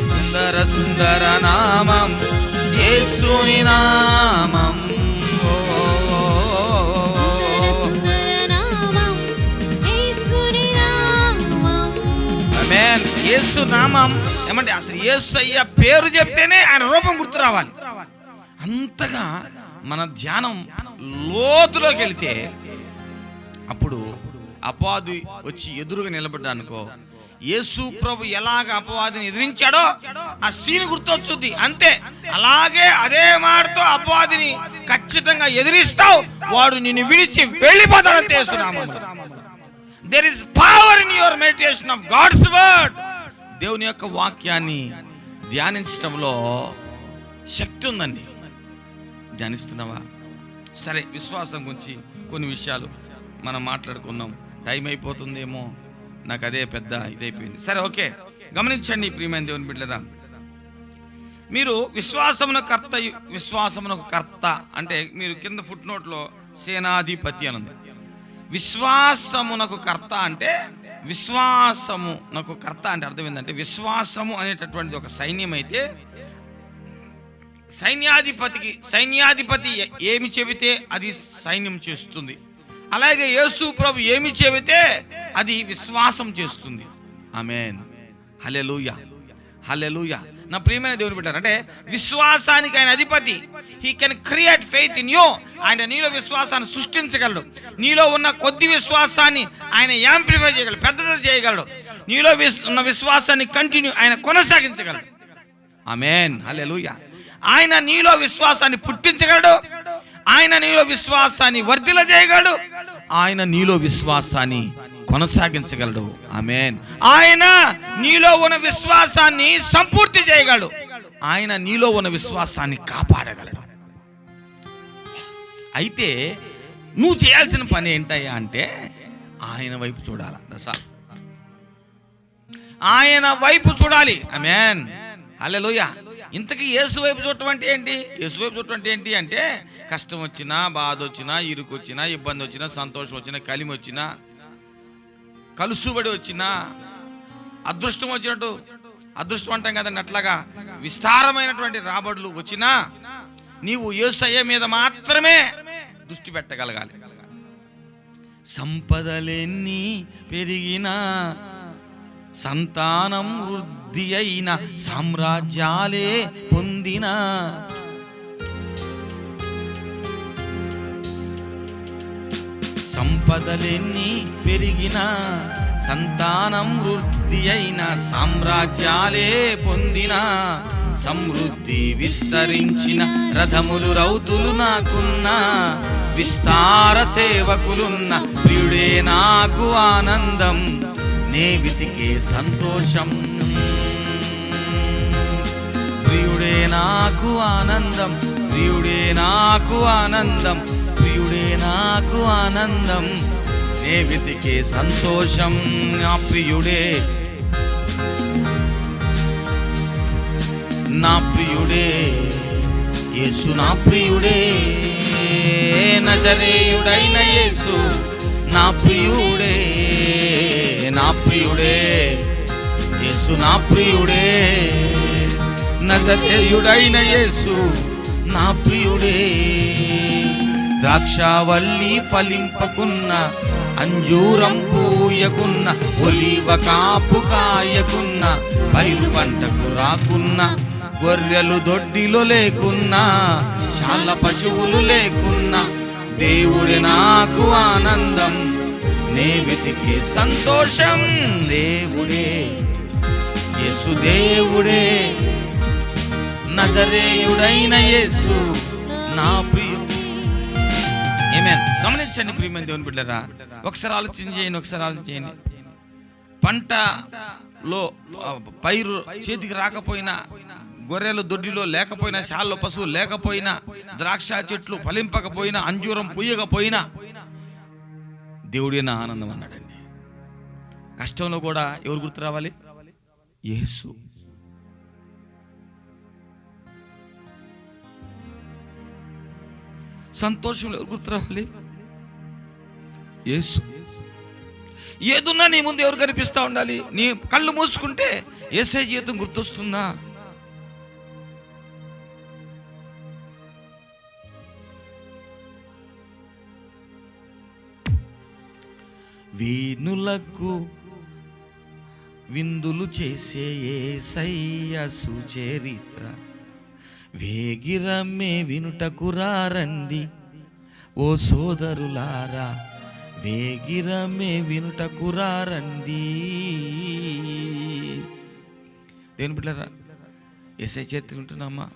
సుందర సుందర నామం యేసుని నామం, ఆమేన్. యేసు నామం ఏమంటే అసలు యేసయ్య పేరు చెప్తేనే ఆయన రూపం గుర్తు రావాలి. అంతగా మన ధ్యానం లోతులోకి వెళితే అప్పుడు అపవాది వచ్చి ఎదురుగా నిలబడ్డానుకో, యేసు ప్రభు ఎలాగ అపవాదిని ఎదిరించాడో ఆ సీన్ గుర్తొచ్చుద్ది. అంతే, అలాగే అదే మాటతో అపవాదిని ఖచ్చితంగా ఎదిరిస్తావు, వాడు నిన్ను విడిచి వెళ్ళిపోతాడంతే యేసు నామములో. There is power in your meditation of God's word. దేవుని యొక్క వాక్యాన్ని ధ్యానించడంలో శక్తి ఉందండి. ధ్యానిస్తున్నావా? సరే, విశ్వాసం గురించి కొన్ని విషయాలు మనం మాట్లాడుకుందాం. టైం అయిపోతుందేమో, నాకు అదే పెద్ద ఇదైపోయింది. సరే, ఓకే, గమనించండి ప్రియమైన దేవుని బిడ్డలారా. మీరు విశ్వాసమునకు కర్త అంటే మీరు కింద ఫుట్ నోట్లో సేనాధిపతి అని ఉంది. విశ్వాసమునకు కర్త అంటే అర్థం ఏంటంటే, విశ్వాసము అనేటటువంటిది ఒక సైన్యం అయితే సైన్యాధిపతి ఏమి చెబితే అది సైన్యం చేస్తుంది. అలాగే యేసు ప్రభు ఏమి చెబితే అది విశ్వాసం చేస్తుంది. ఆమేన్, హల్లెలూయా, హల్లెలూయా. నా ప్రియమైన దేవుని బిడ్డలారా, అంటే విశ్వాసానికి ఆయన అధిపతి. He can create faith in you. ఆయన నీలో విశ్వాసాన్ని సృష్టించగలడు. నీలో ఉన్న కొద్ది విశ్వాసాన్ని ఆయన యాంప్లిఫై చేయగలడు, పెద్దది చేయగలడు. నీలో ఉన్న విశ్వాసాన్ని ఆయన కొనసాగించగలడు. ఆమేన్, హల్లెలూయా. ఆయన నీలో విశ్వాసాన్ని పుట్టించగలడు. ఆయన నీలో విశ్వాసాన్ని వర్ధిల్ల చేయగలడు. ఆయన నీలో విశ్వాసాన్ని కొనసాగించగలడు. ఆమేన్. ఆయన నీలో ఉన్న విశ్వాసాన్ని సంపూర్తి చేయగలడు. ఆయన నీలో ఉన్న విశ్వాసాన్ని కాపాడగలడు. అయితే నువ్వు చేయాల్సిన పని ఏంటయ్యా అంటే ఆయన వైపు చూడాలి. ఆయన వైపు చూడాలి. ఆమేన్, హల్లెలూయా. ఇంతకీ యేసు వైపు చూడటం అంటే ఏంటి? యేసు వైపు చూడటం అంటే ఏంటి అంటే, కష్టం వచ్చినా, బాధ వచ్చినా, ఇరుకు వచ్చినా, ఇబ్బంది వచ్చినా, సంతోషం వచ్చినా, కలిమి వచ్చినా, కలుసుబడి వచ్చినా, అదృష్టం వచ్చినట్టు, అదృష్టం అంటాం కదండి, అట్లాగా విస్తారమైనటువంటి రాబడులు వచ్చినా నీవు యేసయ్య మీద మాత్రమే దృష్టి పెట్టగలగాలి. సంపదలెన్ని పెరిగినా, సంతానం వృద్ధి అయిన, సామ్రాజ్యాలే పొందిన, సంపదలెన్ని పెరిగిన, సంతానం వృద్ధి అయిన, సామ్రాజ్యాలే పొందిన, సమృద్ధి విస్తరించిన, రథములు రౌతులు నాకున్న, విస్తార సేవకులున్న, ప్రియుడే నాకు ఆనందం, నే వెతికే సంతోషం, ప్రియుడే నాకు ఆనందం, ప్రియుడే నాకు ఆనందం, ప్రియుడే నాకు ఆనందం, నే వెతికే సంతోషం, నా ప్రియుడే, నా ప్రియుడే, యేసు నా ప్రియుడే, నజరేయుడైన యేసు నా ప్రియుడే, నా ప్రియుడే, యేసు నా ప్రియుడే, నజరేయుడైన యేసు నా ప్రియుడే. ద్రాక్షావల్లి ఫలింపకున్న, అంజూరం పూయకున్న, ఒలివ కాపు కాయకున్న, పైరు పంటకు రాకున్న, గొర్రెలు దొడ్డిలో లేకున్నా, చాలా పశువులు లేకున్నా, దేవుడే నాకు ఆనందం, నే వెతికే సంతోషం, దేవుడే, యేసు దేవుడే, నజరేయుడైన యేసు నా ప్రియుడు. ఆమేన్. గమనించండి ప్రియమైన దేవుని బిడ్డలారా, ఒకసారి ఆలోచించేయండి. పంటలో పైరు చేతికి రాకపోయినా, గొర్రెలు దొడ్డిలో లేకపోయినా, శాల్లో పశువు లేకపోయినా, ద్రాక్ష చెట్లు ఫలింపకపోయినా, అంజూరం పూయకపోయినా, దేవుడే నా ఆనందం అన్నాడండి. కష్టంలో కూడా ఎవరు గుర్తు రావాలి? యేసు. సంతోషంలో ఎవరు గుర్తు రావాలి? యేసు. ఏదున్నా నీ ముందు ఎవరు కనిపిస్తూ ఉండాలి? నీ కళ్ళు మూసుకుంటే యేసయ్య జీవితం గుర్తొస్తుందా? వీణులకు విందులు చేసే యేసయ్య సుచరిత్ర వేగిరమ్మే వినుటకు రారండి ఓ సోదరులారా, వేగిరమ్మే వినుటకు రారండి. దేని బిడ్డలారా, యేసయ్య చరిత్ర వింటున్నామా?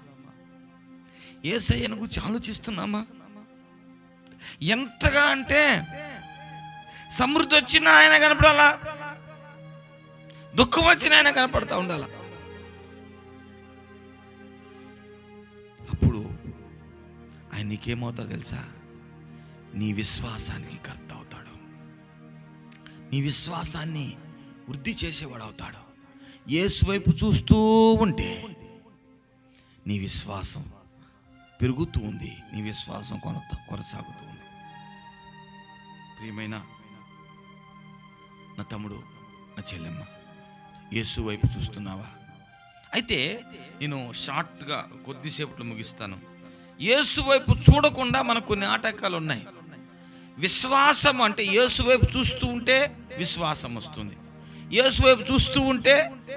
యేసయ్యను గురించి ఆలోచిస్తున్నామా? ఎంతగా అంటే సమృద్ధి వచ్చినా ఆయన కనపడాలా, దుఃఖం వచ్చినా ఆయన కనపడతా ఉండాలా. అప్పుడు ఆయన నీకేమవుతాడో తెలుసా? నీ విశ్వాసానికి కర్త అవుతాడు, నీ విశ్వాసాన్ని వృద్ధి చేసేవాడు అవుతాడు. యేసు వైపు చూస్తూ ఉంటే నీ విశ్వాసం పెరుగుతూ ఉంది, నీ విశ్వాసం కొనసాగుతూ ఉంది. ప్రియమైన నా తమ్ముడు, నా చెల్లెమ్మ, యేసు వైపు చూస్తున్నావా? అయితే నేను షార్ట్గా కొద్దిసేపట్లో ముగిస్తాను. యేసు వైపు చూడకుండా మనకు కొన్ని ఆటంకాలు ఉన్నాయి. విశ్వాసం అంటే యేసు వైపు చూస్తూ ఉంటే విశ్వాసం వస్తుంది, యేసు వైపు చూస్తూ ఉంటే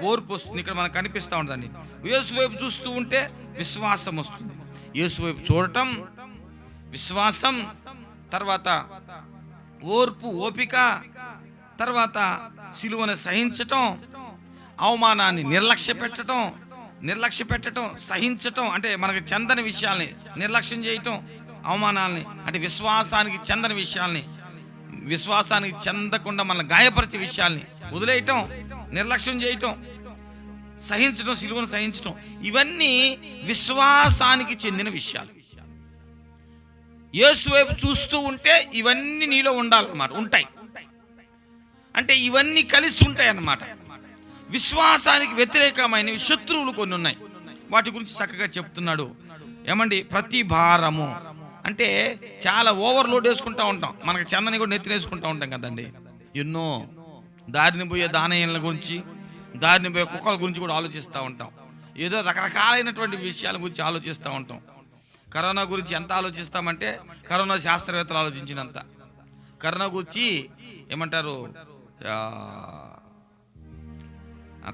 ఓర్పు వస్తుంది. ఇక్కడ మనకు కనిపిస్తూ ఉంటుందండి, యేసు వైపు చూస్తూ ఉంటే విశ్వాసం వస్తుంది. యేసు వైపు చూడటం విశ్వాసం, తర్వాత ఓర్పు, ఓపిక, తర్వాత సిలువను సహించటం, అవమానాన్ని నిర్లక్ష్య పెట్టడం, సహించటం అంటే మనకు చెందని విషయాల్ని నిర్లక్ష్యం చేయటం, అవమానాల్ని అంటే విశ్వాసానికి చెందని విషయాల్ని, విశ్వాసానికి చెందకుండా మనల్ని గాయపరిచే విషయాల్ని వదిలేయటం, నిర్లక్ష్యం చేయటం, సహించటం, సిలువను సహించటం, ఇవన్నీ విశ్వాసానికి చెందిన విషయాలు. యేసు వైపు చూస్తూ ఉంటే ఇవన్నీ నీలో ఉండాలన్నమాట, ఉంటాయి అంటే ఇవన్నీ కలిసి ఉంటాయి అన్నమాట. విశ్వాసానికి వ్యతిరేకమైన శత్రువులు కొన్ని ఉన్నాయి, వాటి గురించి చక్కగా చెప్తున్నాడు. ఏమండి, ప్రతి భారము అంటే చాలా ఓవర్లోడ్ వేసుకుంటూ ఉంటాం, మనకు చందని కూడా నెత్తి వేసుకుంటూ ఉంటాం కదండి. ఎన్నో దారిని పోయే దానయ్యల గురించి, దారిని పోయే కుక్కల గురించి కూడా ఆలోచిస్తూ ఉంటాం. ఏదో రకరకాలైనటువంటి విషయాల గురించి ఆలోచిస్తూ ఉంటాం. కరోనా గురించి ఎంత ఆలోచిస్తామంటే కరోనా శాస్త్రవేత్తలు ఆలోచించినంత. కరోనా గురించి ఏమంటారు,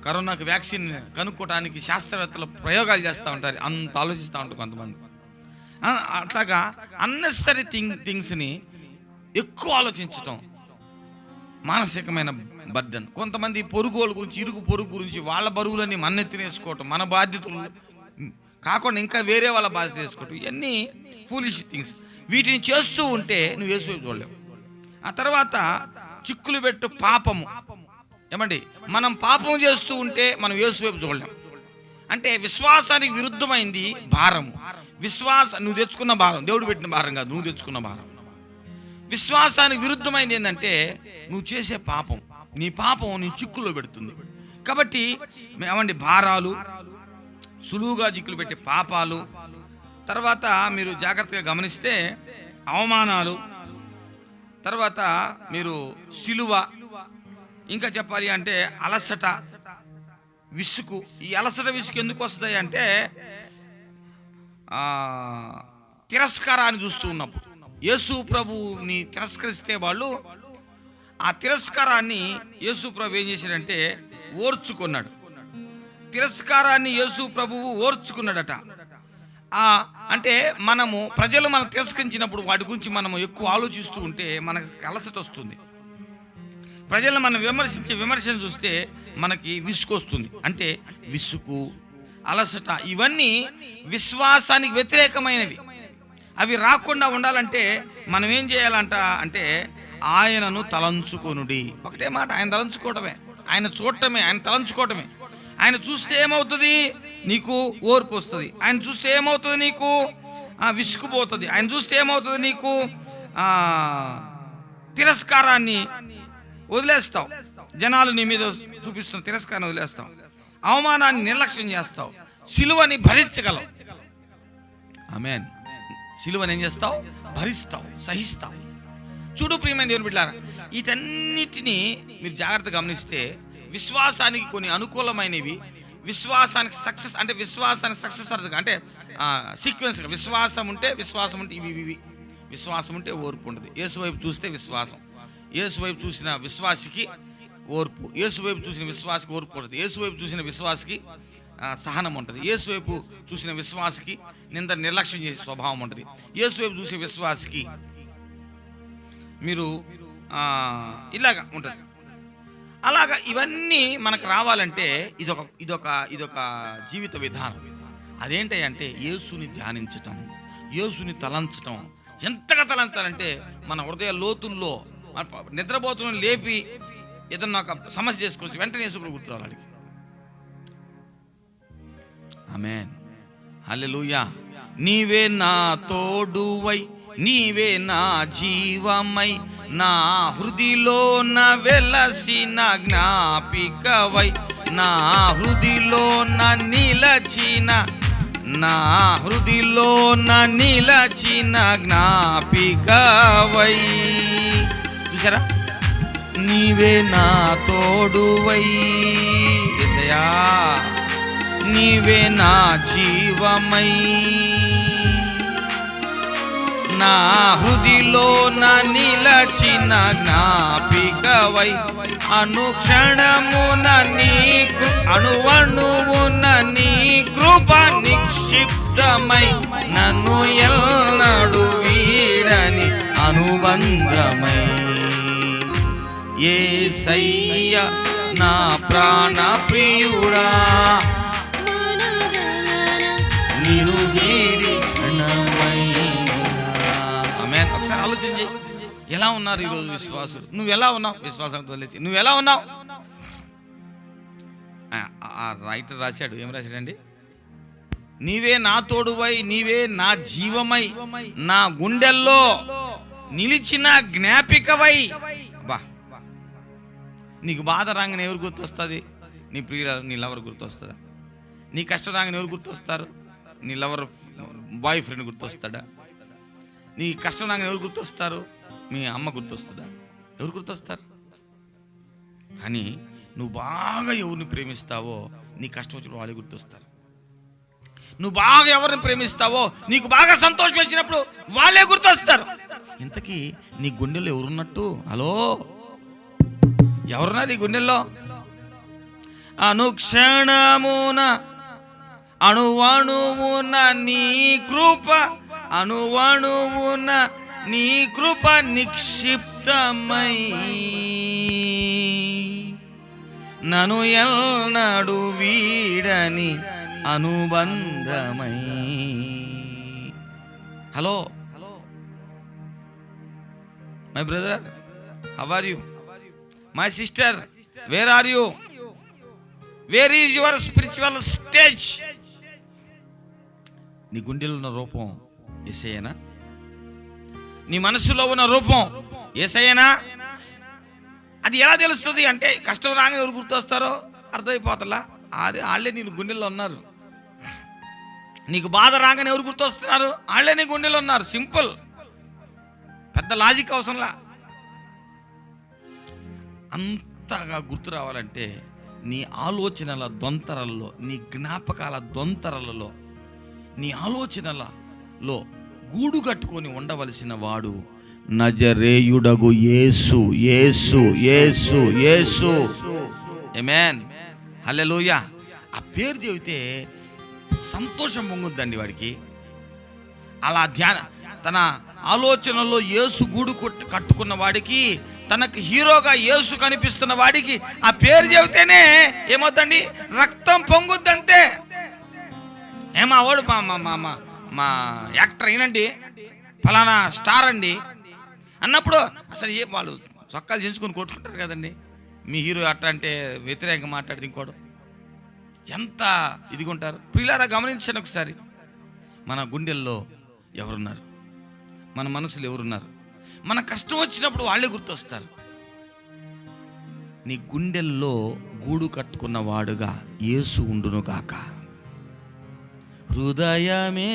కరోనాకి వ్యాక్సిన్ కనుక్కోవడానికి శాస్త్రవేత్తలు ప్రయోగాలు చేస్తూ ఉంటారు, అంత ఆలోచిస్తూ ఉంటారు కొంతమంది. అట్లాగా అన్నెసరీ థింగ్స్ని ఎక్కువ ఆలోచించటం మానసికమైన బర్డన్. కొంతమంది పొరుగుల గురించి, ఇరుగు పొరుగు గురించి, వాళ్ళ బరువులన్నీ మన్నెత్తినేసుకోవటం, మన బాధ్యతలు కాకుండా ఇంకా వేరే వాళ్ళ బాధ్యత వేసుకోవటం, ఇవన్నీ ఫూలిష్ థింగ్స్. వీటిని చేస్తూ ఉంటే నువ్వు యేసు వైపు చూడలేవు. ఆ తర్వాత చిక్కులు పెట్టు పాపము. ఏమండి, మనం పాపం చేస్తూ ఉంటే మనం యేసు వైపు చూడలేం. అంటే విశ్వాసానికి విరుద్ధమైంది భారము. నువ్వు తెచ్చుకున్న భారం, దేవుడు పెట్టిన భారం కాదు, నువ్వు తెచ్చుకున్న భారం. విశ్వాసానికి విరుద్ధమైంది ఏంటంటే నువ్వు చేసే పాపం, నీ పాపం నీ చిక్కుల్లో పెడుతుంది. కాబట్టి ఏమండి, భారాలు, సులువుగా చిక్కులు పెట్టే పాపాలు, తర్వాత మీరు జాగ్రత్తగా గమనిస్తే అవమానాలు, తర్వాత మీరు సిలువ, ఇంకా చెప్పాలి అంటే అలసట, విసుగు. ఈ అలసట, విసుగు ఎందుకు వస్తాయి అంటే తిరస్కారాన్ని చూస్తూ ఉన్నప్పుడు. యేసు ప్రభుని తిరస్కరిస్తే వాళ్ళు ఆ తిరస్కారాన్ని యేసు ప్రభు ఏం చేశాడంటే ఓర్చుకున్నాడు. తిరస్కారాన్ని యేసు ప్రభువు ఓర్చుకున్నాడట. అంటే ప్రజలు మనం తిరస్కరించినప్పుడు వాటి గురించి మనము ఎక్కువ ఆలోచిస్తూ ఉంటే మనకు అలసట వస్తుంది. ప్రజలను మనం విమర్శను చూస్తే మనకి విసుగు వస్తుంది. అంటే విసుగు, అలసట, ఇవన్నీ విశ్వాసానికి వ్యతిరేకమైనవి. అవి రాకుండా ఉండాలంటే మనం ఏం చేయాలంట అంటే ఆయనను తలంచుకొనుడి. ఒకటే మాట, ఆయన తలంచుకోవటమే, ఆయన చూడటమే, ఆయన తలంచుకోవటమే. ఆయన చూస్తే ఏమవుతుంది? నీకు ఓర్పు వస్తుంది. ఆయన చూస్తే ఏమవుతుంది? నీకు విసుగుపోతుంది. ఆయన చూస్తే ఏమవుతుంది? నీకు తిరస్కారాన్ని వదిలేస్తావు, జనాలు నీ మీద చూపిస్తున్న తిరస్కారాన్ని వదిలేస్తావు, అవమానాన్ని నిర్లక్ష్యం చేస్తావు, సిలువని భరించగలవు. ఆమేన్. సిలువని ఏం చేస్తావు? భరిస్తావు, సహిస్తావు. చూడు ప్రియమైన దేవుని బిడ్డలారా, వీటన్నిటినీ మీరు జాగ్రత్తగా గమనిస్తే విశ్వాసానికి కొన్ని అనుకూలమైనవి, విశ్వాసానికి సక్సెస్ అంటే విశ్వాసానికి సక్సెస్ అంటే సీక్వెన్స్గా విశ్వాసం ఉంటే ఇవి విశ్వాసం ఉంటే ఓర్పు ఉంటుంది. యేసు వైపు చూస్తే విశ్వాసం, యేసు వైపు చూసిన విశ్వాసికి ఓర్పు, యేసు వైపు చూసిన విశ్వాసికి ఓర్పు ఉంటుంది. యేసు వైపు చూసిన విశ్వాసికి సహనం ఉంటుంది. యేసు వైపు చూసిన విశ్వాసికి నిర్లక్ష్యం చేసే స్వభావం ఉంటుంది. యేసు వైపు చూసే విశ్వాసికి మీరు ఇలాగా ఉంటుంది. అలాగా ఇవన్నీ మనకు రావాలంటే ఇదొక జీవిత విధానం. అదేంటి అంటే యేసుని ధ్యానించటం, యేసుని తలంచటం. ఎంతగా తలంచాలంటే మన హృదయ లోతుల్లో నిద్రపోతున్న లేపి ఏదన్నా ఒక సమస్య చేసుకోవచ్చు, వెంటనే యేసు గుర్తు రావాలి. ఆమేన్, హల్లెలూయా. నీవే నా తోడువై, నీవే నా జీవమై, నా హృదిలో నా వెలసిన జ్ఞాపికవై, నా హృదిలో నా నిలచిన, నా హృదిలో నా నిలచిన జ్ఞాపికవై. చూసారా, నీవే నా తోడువై యేసయ్యా, నీవే నా జీవమై, నా హృదిలో నా నిలచిన జ్ఞాపికవై, అనుక్షణమున నీకు అణువణువున నీ కృప నిక్షిప్తమై, నన్ను ఎల్లడు వీడని అనుబంధమై. యేసయ్య నా ప్రాణ ప్రియుడా, నిన్ను వీడి క్షణమై. ఆమేన్. ఒకసారి ఆలోచన చేయి, ఎలా ఉన్నారు ఈరోజు విశ్వాసులు? నువ్వు ఎలా ఉన్నావు? విశ్వాసంతో వదిలేసి నువ్వు ఎలా ఉన్నావు? ఆ రైటర్ రాశాడు, ఏం రాశాడండి? నీవే నా తోడువై, నీవే నా జీవమై, నా గుండెల్లో నిలిచిన జ్ఞాపికవై. బా, నీకు బాధ రాగానే ఎవరు గుర్తొస్తుంది? నీ ప్రియురాలు, నీ లవర్ గుర్తొస్తుందా? నీ కష్టం రాగానే ఎవరు గుర్తొస్తారు? నీ లవర్ బాయ్ ఫ్రెండ్ గుర్తొస్తాడా? నీ కష్టం రాగానే ఎవరు గుర్తొస్తారు? మీ అమ్మ గుర్తొస్తుందా? ఎవరు గుర్తొస్తారు? కానీ నువ్వు బాగా ఎవరిని ప్రేమిస్తావో నీ కష్టం వచ్చినప్పుడు వాళ్ళే గుర్తొస్తారు. నువ్వు బాగా ఎవరిని ప్రేమిస్తావో నీకు బాగా సంతోషం వచ్చినప్పుడు వాళ్ళే గుర్తొస్తారు. ఇంతకీ నీ గుండెల్లో ఎవరున్నట్టు? హలో, ఎవరున్నారు ఈ గుండెల్లో? అనుక్షణమున అణువణువున నీ కృప, అణువణువున నీ కృప నిక్షిప్తమై, నన్ను ఎన్నడు వీడని అనుబంధమై. Hello my brother, how are you? My sister, where are you? Where is your spiritual stage? నీ గుండెలో ఉన్న రూపం యేసయ్యనా? నీ మనసులో ఉన్న రూపం యేసయ్యనా? అది ఎలా తెలుస్తుంది అంటే కష్టం రాగానే ఎవరు గుర్తొస్తారో అర్థమైపోతలా. అది వాళ్ళే నీ గుండెల్లో ఉన్నారు. నీకు బాధ రాగానే ఎవరు గుర్తొస్తున్నారు? వాళ్ళే నీ గుండెల్లో ఉన్నారు. సింపుల్, పెద్ద లాజిక్ అవసరంలా. అంతగా గుర్తు రావాలంటే నీ ఆలోచనల దొంతరల్లో, నీ జ్ఞాపకాల దొంతరలలో, నీ ఆలోచనలలో గూడు కట్టుకొని ఉండవలసిన వాడు నజరేయుడగు యేసు. యేసు యేసు యేసు. ఆమేన్, హల్లెలూయా. ఆ పేరు చెబితే సంతోషం పొంగుద్దండి వాడికి. అలా తన ఆలోచనలో యేసు గూడు కట్టుకున్న వాడికి, తనకు హీరోగా యేసు కనిపిస్తున్న వాడికి ఆ పేరు చెబితేనే ఏమవుద్దండి? రక్తం పొంగుద్దంతే. ఏమా వాడు మా యాక్టర్ అయినండి, ఫలానా స్టార్ అండి అన్నప్పుడు అసలు వాళ్ళు చొక్కాలు చేయించుకొని కొట్టుకుంటారు కదండి. మీ హీరో అట్ట అంటే వ్యతిరేకంగా మాట్లాడితే ఇంకోడు ఎంత ఇదిగుంటారు. ప్రియులారా, గమనించండి ఒకసారి, మన గుండెల్లో ఎవరున్నారు? మన మనసులో ఎవరున్నారు? మన కష్టం వచ్చినప్పుడు వాళ్ళే గుర్తొస్తారు. నీ గుండెల్లో గూడు కట్టుకున్న వాడుగా యేసు ఉండును గాక. హృదయమే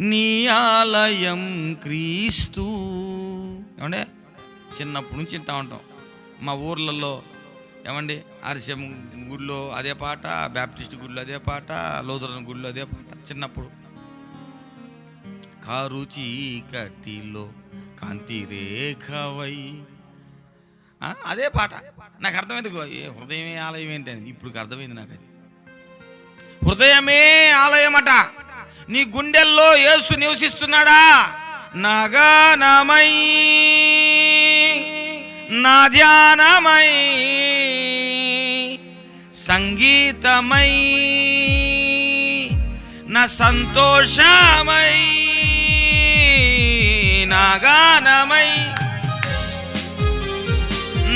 నీ ఆలయం క్రీస్తు. ఏమండే, చిన్నప్పటి నుంచి వింటా ఉంటాం. మా ఊర్లలో ఏమండి, ఆర్సిఎం గుడిలో అదే పాట, బ్యాప్టిస్ట్ గుడిలో అదే పాట, లూథరన్ గుడిలో అదే పాట. చిన్నప్పుడు కారు చీకటిలో కాంతి రేఖవై అదే పాట. నాకు అర్థమైంది, హృదయమే ఆలయం ఏంటని. ఇప్పుడు అర్థమైంది నాకు. అది హృదయమే ఆలయమట. నీ గుండెల్లో యేసు నివసిస్తున్నాడా? నా గానమై, నా ధ్యానమై, సంగీతమై, నా సంతోషమై, నా గానమై,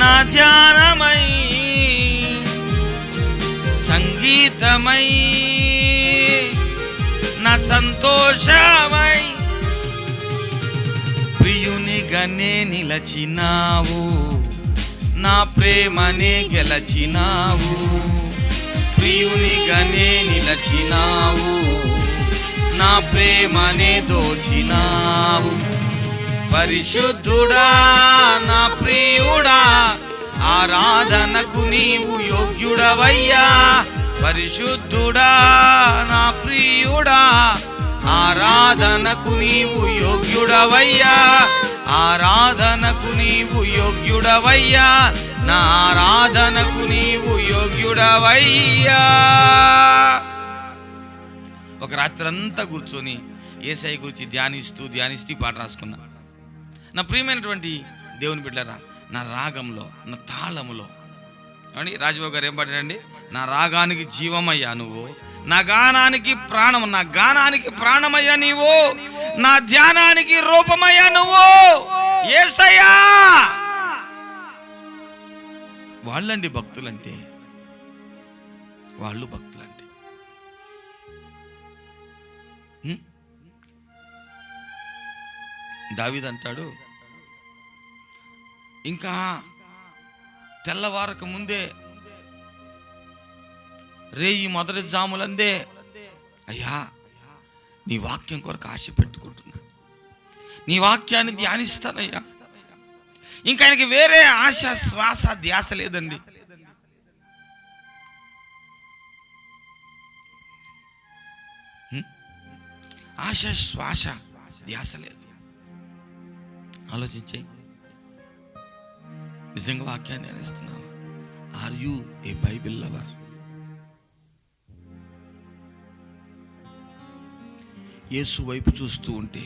నా ధ్యానమై, సంగీతమై, నా సంతోషమై, ప్రియునిగానే నిలచినావు, నా ప్రేమనే గెలచినావు. ప్రియునిగానే నిలచినావు, నా ప్రేమనే దోచినావు. పరిశుద్ధుడా నా ప్రియుడా, ఆరాధనకు నీవు యోగ్యుడవయ్యా. పరిశుద్ధుడా నా ప్రియుడా, ఆరాధనకు నీవు యోగ్యుడవయ్యా. ఆరాధనకు నీవు యోగ్యుడవయ్యా, నా ఆరాధనకు నీవు యోగ్యుడవయ్యా. ఒక రాత్రంతా కూర్చొని యేసయ్య గురించి ధ్యానిస్తూ పాట రాసుకున్నా. నా ప్రియమైనటువంటి దేవుని బిడ్డలారా, నా రాగంలో, నా తాళములో అని రాజబాబు గారు ఏం పాడారండి? నా రాగానికి జీవమయ్యా నువ్వు, నా గానానికి ప్రాణం, నా గానానికి ప్రాణమయ్యా నీవు, నా ధ్యానానికి రూపమయ్యా నువ్వు యేసయ్యా. వాళ్ళండి భక్తులంటే, వాళ్ళు భక్తులంటే. దావీదు అంటాడు, ఇంకా తెల్లవారక ముందే, రేయి మొదటి జాములందే, అయ్యా నీ వాక్యం కొరకు ఆశ పెట్టుకుంటున్నా, నీ వాక్యాన్ని ధ్యానిస్తానయ్యా. ఇంకా ఆయనకి వేరే ఆశ, శ్వాస, ధ్యాస లేదండి. ఆశ, శ్వాస, ధ్యాస లేదు. ఆలోచించే, నిజంగా వాక్యాన్ని ధ్యానిస్తున్నావా? Are you a Bible lover? Yesu వైపు చూస్తూ ఉంటే,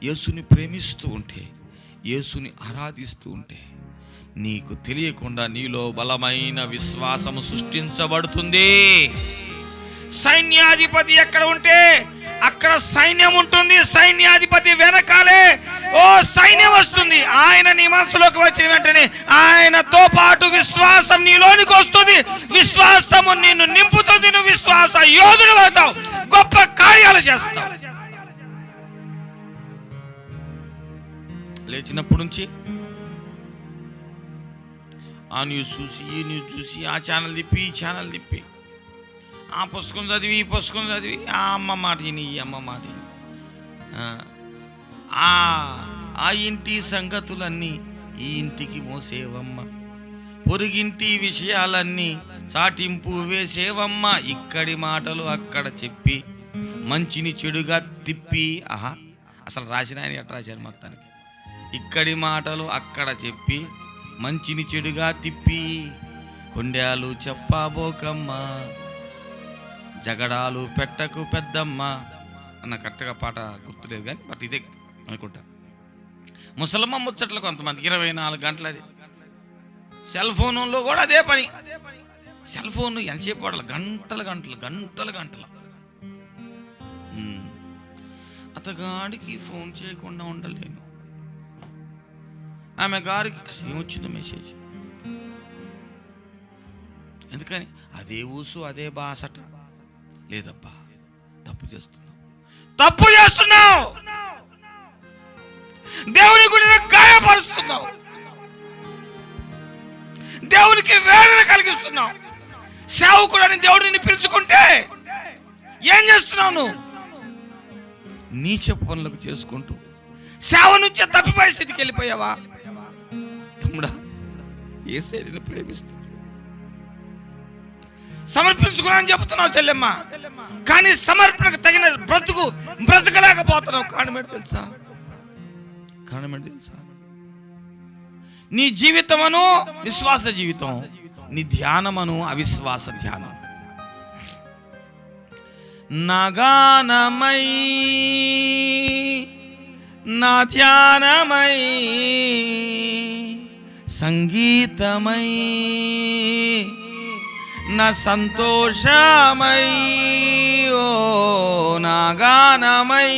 యేసుని ప్రేమిస్తూ ఉంటే, యేసుని ఆరాధిస్తూ ఉంటే, నీకు తెలియకుండా నీలో బలమైన విశ్వాసము సృష్టించబడుతుంది. సైన్యాధిపతి ఎక్కడ ఉంటే అక్కడ సైన్యం ఉంటుంది. సైన్యాధిపతి వెనకాలే ఓ సైన్యం వస్తుంది. ఆయన నీ మనసులోకి వచ్చిన వెంటనే ఆయనతో పాటు విశ్వాసం నీలోనికి వస్తుంది. విశ్వాసము నిన్ను నింపుతుంది. నువ్వు విశ్వాస యోధుడు అవుతావు, గొప్ప కార్యాలు చేస్తావు. లేచినప్పటి నుంచి ఆ న్యూస్ చూసి, ఈ న్యూస్ చూసి, ఆ ఛానల్ తిప్పి, ఈ ఛానల్ తిప్పి, ఆ పుస్తకం చదివి, ఈ పుస్తకం చదివి, ఆ అమ్మ మాట విని, ఈ అమ్మ మాట విని, ఆ ఇంటి సంగతులన్నీ ఈ ఇంటికి మోసేవమ్మ, పొరుగింటి విషయాలన్నీ చాటింపు వేసేవమ్మ, ఇక్కడి మాటలు అక్కడ చెప్పి మంచిని చెడుగా తిప్పి. అసలు రాసిన ఆయన ఎట్లా రాశారు మొత్తానికి? ఇక్కడి మాటలు అక్కడ చెప్పి మంచిని చెడుగా తిప్పి, కొండాలు చెప్పబోకమ్మ, జగడాలు పెట్టకు పెద్దమ్మ అన్న కరెక్ట్గా పాట గుర్తులేదు కానీ బట్ ఇదే అనుకుంటా. ముసలమ్మ ముచ్చట్లు కొంతమంది 24 గంటలు. అది సెల్ ఫోన్లో కూడా అదే పని. సెల్ ఫోన్ ఎంతసేపు వాడాలి? గంటలు గంటలు గంటలు గంటలు. అతగాడికి ఫోన్ చేయకుండా ఉండలేను. ఆమె గారికి ఏమొచ్చిందో మెసేజ్. ఎందుకని? అదే ఊసు, అదే బాసట. లేదబ్బా, తప్పు చేస్తున్నావు, దేవుని గుడిని గాయపరుస్తున్నావు, దేవునికి వేదన కలిగిస్తున్నావు. సేవకుడని దేవుడిని పిలుచుకుంటే ఏం చేస్తున్నావు? నువ్వు నీచ పనులకు చేసుకుంటూ సేవ నుంచే తప్పిపోయే స్థితికి వెళ్ళిపోయావా? తమ్ముడా, యేసయ్య నిన్ను ప్రేమిస్తాడు. సమర్పించుకున్నానని చెబుతున్నావు చెల్లెమ్మ, కానీ సమర్పణకు తగిన బ్రతకలేకపోతున్నావు. కారణం ఏంటి తెలుసా? నీ జీవితమును విశ్వాస జీవితం, నీ ధ్యానమును అవిశ్వాస ధ్యానం. నా గానమై నా ధ్యానమై సంగీతమై నా సంతోషమై, ఓ నా గానమై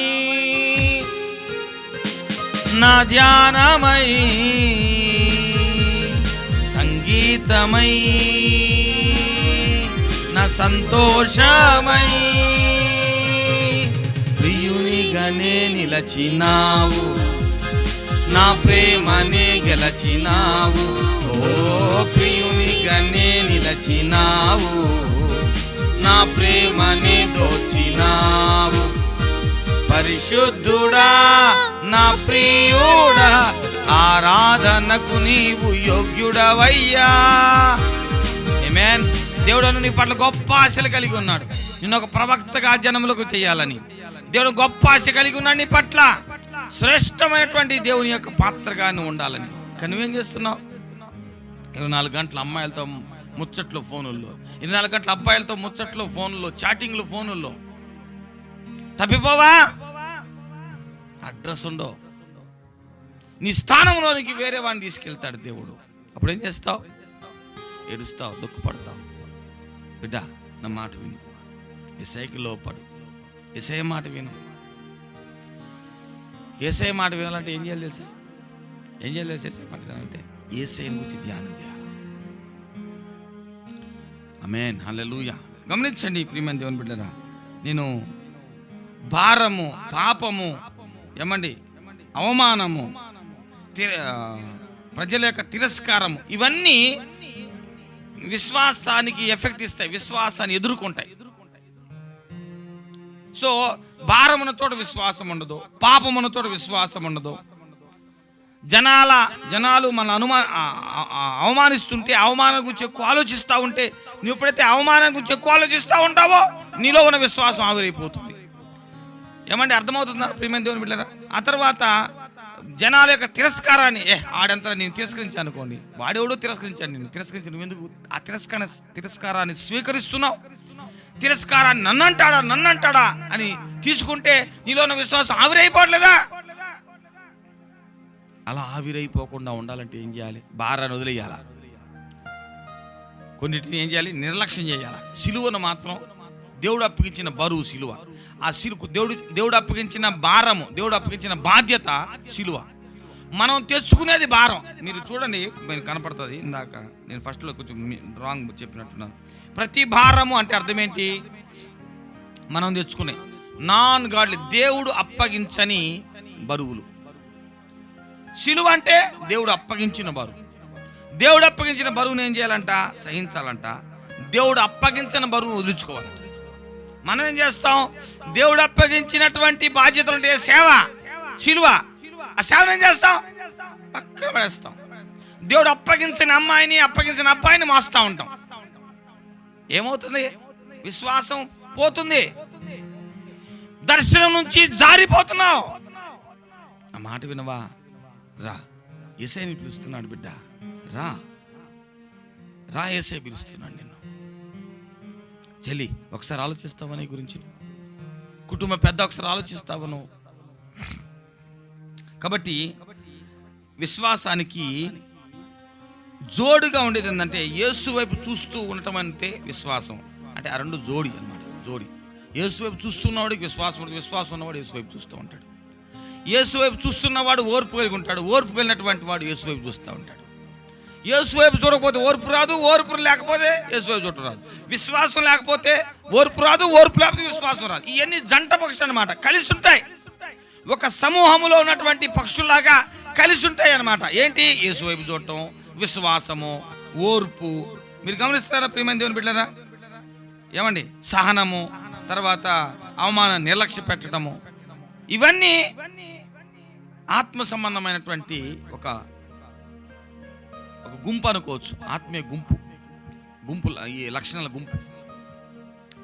నా ధ్యానమై సంగీతమై నా సంతోషమై, ప్రియునిగానే నిలచినావు, నా ప్రేమనే గెలచినావు. ఓ ప్రియునిగానే నిలచినావు, నా ప్రేమనే దోచినావు. పరిశుద్ధుడా నా ప్రియుడా, ఆరాధనకు నీవు యోగ్యుడవయ్యా. ఆమేన్. దేవుడు నీ పట్ల గొప్ప ఆశలు కలిగి ఉన్నాడు. నిన్ను ఒక ప్రవక్తగా జనములకు చేయాలని దేవుడు గొప్ప ఆశ కలిగి ఉన్నాడు. నీ పట్ల శ్రేష్టమైనటువంటి దేవుని యొక్క పాత్రగా నువ్వు ఉండాలని. కానీ నువ్వేం చేస్తున్నావు? 24 గంటలు అమ్మాయిలతో ముచ్చట్లు ఫోనుల్లో, 24 గంటల అబ్బాయిలతో ముచ్చట్లు ఫోనుల్లో, చాటింగ్లు ఫోనుల్లో. తప్పిపోవా? అడ్రస్ ఉండో, నీ స్థానంలోనికి వేరే వాడిని తీసుకెళ్తాడు దేవుడు. అప్పుడు ఏం చేస్తావు? ఏడుస్తావు, దుఃఖపడతావు. బిడ్డ నా మాట విను, యేసయ్యకి లోపడు, యేసయ్య మాట విను. యేసయ్య మాట వినాలంటే ఏం చేయాలి తెలుసా? ఏం చేయాలి తెలుసా? యేసయ్య మాట వినాలంటే యేసయ్యని గురించి ధ్యానం చేయాలి. ఆమేన్, హల్లెలూయా. గమనించండి ప్రియమైన దేవుని బిడ్డరా, నేను భారము, పాపము, ఏమండి అవమానము, ప్రజల యొక్క తిరస్కారము, ఇవన్నీ విశ్వాసానికి ఎఫెక్ట్ ఇస్తాయి, విశ్వాసాన్ని ఎదుర్కొంటాయి. సో భారమున్న చోట విశ్వాసం ఉండదు, పాపమున్న చోట విశ్వాసం ఉండదు. జనాలు మన అవమానిస్తుంటే, అవమానం గురించి ఎక్కువ ఆలోచిస్తూ ఉంటే, నువ్వు ఎప్పుడైతే అవమానం గురించి ఎక్కువ ఆలోచిస్తూ ఉంటావో నీలో ఉన్న విశ్వాసం ఆవిరైపోతుంది. ఏమంటే అర్థమవుతుందా ప్రియమైన దేవుని బిడ్డలారా? ఆ తర్వాత జనాల యొక్క తిరస్కారాన్ని, ఆడంతా నేను తిరస్కరించాను అనుకోండి, వాడెవడో తిరస్కరించాను, నేను తిరస్కరించి నువ్వెందుకు ఆ తిరస్కారాన్ని స్వీకరిస్తున్నావు? తిరస్కారాన్ని నన్నంటాడా అని తీసుకుంటే నీలో ఉన్న విశ్వాసం ఆవిరైపోవట్లేదా? అలా ఆవిరైపోకుండా ఉండాలంటే ఏం చేయాలి? భారాన్ని వదిలేయాల, కొన్నిటిని ఏం చేయాలి? నిర్లక్ష్యం చేయాల. సిలువను మాత్రం దేవుడు అప్పగించిన బరువు సిలువ. ఆ దేవుడు అప్పగించిన భారము, దేవుడు అప్పగించిన బాధ్యత సిలువ. మనం తెచ్చుకునేది భారం. మీరు చూడండి, మీరు కనపడుతుంది. ఇందాక నేను ఫస్ట్లో కొంచెం రాంగ్ చెప్పినట్టున్నాను. ప్రతి భారము అంటే అర్థం ఏంటి? మనం తెచ్చుకునే నాన్ గాడ్లీ, దేవుడు అప్పగించని బరువులు. సిలువ అంటే దేవుడు అప్పగించిన బరువు. దేవుడు అప్పగించిన బరువును ఏం చేయాలంట? సహించాలంట. దేవుడు అప్పగించిన బరువును వదులుచుకోవాలంట. మనం ఏం చేస్తాం? దేవుడు అప్పగించినటువంటి బాధ్యతలు ఉంటే సేవ, సిలువ, ఆ సేవను ఏం చేస్తాం? పక్కన పడేస్తాం. దేవుడు అప్పగించిన అమ్మాయిని, అప్పగించిన అబ్బాయిని మోస్తూ ఉంటాం. ఏమవుతుంది? విశ్వాసం పోతుంది, దర్శనం నుంచి జారిపోతున్నావు. ఆ మాట వినవా? రా, యేసయ్యని పిలుస్తున్నాడు బిడ్డ, రా రా, యేసయ్య పిలుస్తున్నాడు నిన్ను. చెల్లి, ఒకసారి ఆలోచిస్తావా నీ గురించి? కుటుంబ పెద్ద, ఒకసారి ఆలోచిస్తావా నువ్వు? కాబట్టి విశ్వాసానికి జోడుగా ఉండేది ఏంటంటే, యేసు వైపు చూస్తూ ఉండటం అంటే విశ్వాసం. అంటే ఆ రెండు జోడి అన్నమాట, జోడి. యేసు వైపు చూస్తున్నవాడికి విశ్వాసం ఉంటుంది, విశ్వాసం ఉన్నవాడు యేసు వైపు చూస్తూ ఉంటాడు. యేసు వైపు చూస్తున్నవాడు ఓర్పు కలిగి ఉంటాడు, ఓర్పు కలిగినటువంటి వాడు యేసు వైపు చూస్తూ ఉంటాడు. యేసు వైపు చూడకపోతే ఓర్పు రాదు, ఓర్పు లేకపోతే యేసు వైపు చూడటం రాదు. విశ్వాసం లేకపోతే ఓర్పు రాదు, ఓర్పు లేకపోతే విశ్వాసం రాదు. ఇవన్నీ జంట పక్షులు అన్నమాట, కలిసి ఉంటాయి. ఒక సమూహంలో ఉన్నటువంటి పక్షుల్లాగా కలిసి ఉంటాయి అన్నమాట. ఏంటి? యేసు వైపు చూడటం, విశ్వాసము, ఓర్పు. మీరు గమనిస్తారా ప్రియమైన దేవుని బిడ్డలారా? ఏమండి, సహనము, తర్వాత అవమానం, నిర్లక్ష్య పెట్టడము, ఇవన్నీ ఆత్మ సంబంధమైనటువంటి ఒక గుంపు అనుకోవచ్చు. ఆత్మీయ గుంపుల ఈ లక్షణాల గుంపు.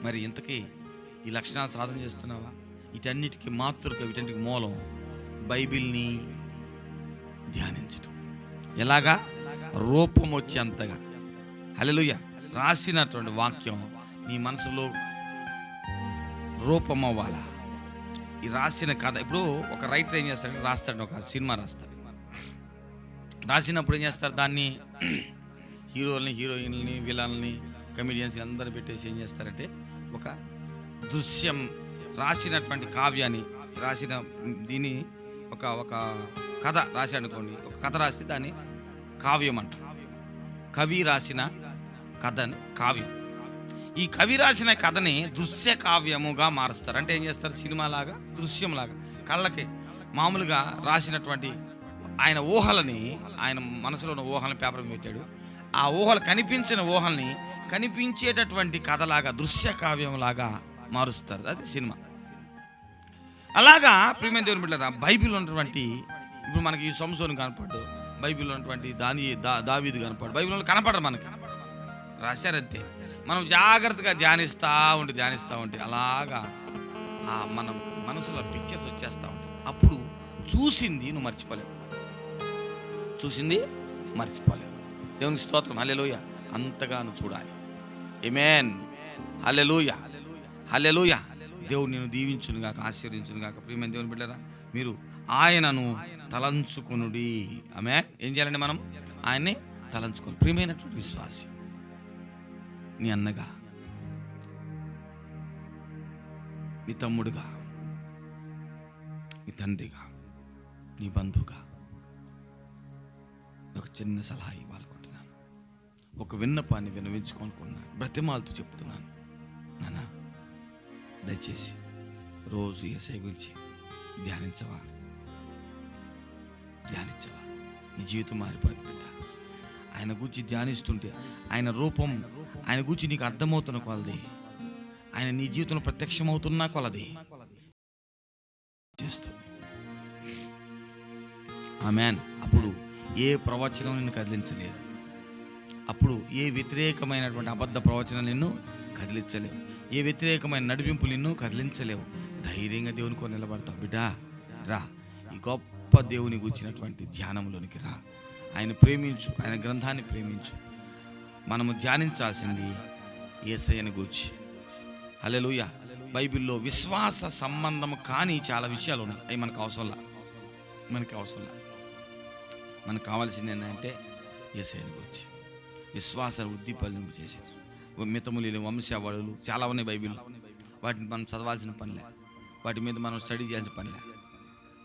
మరి ఇంతకీ ఈ లక్షణాలు సాధన చేస్తున్నావా? వీటన్నిటికీ మాతృక, వీటన్నిటికి మూలం బైబిల్ని ధ్యానించటం, ఎలాగా? రూపం వచ్చేంతగా. హల్లెలూయా. రాసినటువంటి వాక్యం నీ మనసులో రూపం అవ్వాలా. ఈ రాసిన కథ, ఇప్పుడు ఒక రైటర్ ఏం చేస్తాడు, రాస్తాడు, ఒక సినిమా రాస్తాడు. రాసినప్పుడు ఏం చేస్తారు, దాన్ని హీరోల్ని, హీరోయిన్లని, విలన్ని, కమెడియన్స్ అందరూ పెట్టేసి ఏం చేస్తారంటే ఒక దృశ్యం, రాసినటువంటి కావ్యాన్ని, రాసిన దీన్ని ఒక కథ రాశాడు అనుకోండి, ఒక కథ రాస్తే దాన్ని కావ్యం అంటారు. కవి రాసిన కథని కావ్యం. ఈ కవి రాసిన కథని దృశ్య కావ్యముగా మారుస్తారు. అంటే ఏం చేస్తారు, సినిమాలాగా, దృశ్యంలాగా, కళ్ళకి మామూలుగా రాసినటువంటి ఆయన ఊహలని, ఆయన మనసులో ఉన్న ఊహలను పేపర్ పెట్టాడు. ఆ ఊహలు, కనిపించిన ఊహల్ని కనిపించేటటువంటి కథలాగా, దృశ్య కావ్యంలాగా మారుస్తారు. అది సినిమా. అలాగా ప్రియమైన దేవుని బిడ్డలారా, బైబిల్లో ఉన్నటువంటి, ఇప్పుడు మనకి ఈ సంసోను కనపడ్డు, బైబిల్లో ఉన్నటువంటి దావీదు కనపడ్డు, బైబిల్లో కనపడరు మనకి, రాశారంతే. మనం జాగ్రత్తగా ధ్యానిస్తూ ఉంటే అలాగా మన మనసులో పిక్చర్స్ వచ్చేస్తూ ఉంటాయి. అప్పుడు చూసింది నువ్వు మర్చిపోలేవు, దేవునికి స్తోత్రం. హల్లెలూయా. అంతగా నువ్వు చూడాలి. ఆమేన్. హల్లెలూయా, హల్లెలూయా. దేవుడు నిన్ను దీవించునుగాక, ఆశీర్వదించునుగాక. ప్రియమైన దేవుని బిడ్డలారా, మీరు ఆయనను తలంచుకొనుడి. ఆమేన్. ఏం చేయాలండి? మనం ఆయన్ని తలంచుకోవాలి. ప్రియమైనటువంటి విశ్వాసి, నీ అన్నగా, నీ తమ్ముడుగా, నీ తండ్రిగా, నీ బంధువుగా ఒక చిన్న సలహా ఇవ్వాలనుకుంటున్నాను. ఒక విన్నపాన్ని విన్నవించుకోనుకున్నాను, బ్రతిమాలతో చెప్తున్నాను. నాన్న, దయచేసి రోజు యేసయ్య గురించి ధ్యానించవా? నీ జీవితం మారిపోయింది బిడ్డ. ఆయన గురించి ధ్యానిస్తుంటే, ఆయన రూపం, ఆయన గురించి నీకు అర్థమవుతున్న కొలది, ఆయన నీ జీవితంలో ప్రత్యక్షమవుతున్న కొలది చేస్తుంది. ఆమేన్. అప్పుడు ఏ ప్రవచనం నిన్ను కదిలించలేదు, అప్పుడు ఏ వ్యతిరేకమైనటువంటి అబద్ధ ప్రవచనం నిన్ను కదిలించలేవు, ఏ వ్యతిరేకమైన నడిపింపులు నిన్ను కదిలించలేవు. ధైర్యంగా దేవుని కొరకు నిలబడతావు. బిడ్డా, రా, ఈ గొప్ప దేవుని గురించినటువంటి ధ్యానంలోనికి రా. ఆయన ప్రేమించు, ఆయన గ్రంథాన్ని ప్రేమించు. మనము ధ్యానించాల్సింది యేసయ్యను గూర్చి. హల్లెలూయా. బైబిల్లో విశ్వాస సంబంధము కానీ చాలా విషయాలు ఉన్నాయి. అవి మనకు అవసరంలా. మనకు కావాల్సింది ఏంటంటే యేసయ్యను గురించి విశ్వాసాన్ని ఉద్దీపలింపు చేసేది. మితములు, వంశావళులు చాలా ఉన్నాయి బైబిల్లో. వాటిని మనం చదవాల్సిన పనిలే, వాటి మీద మనం స్టడీ చేయాల్సిన పనిలే,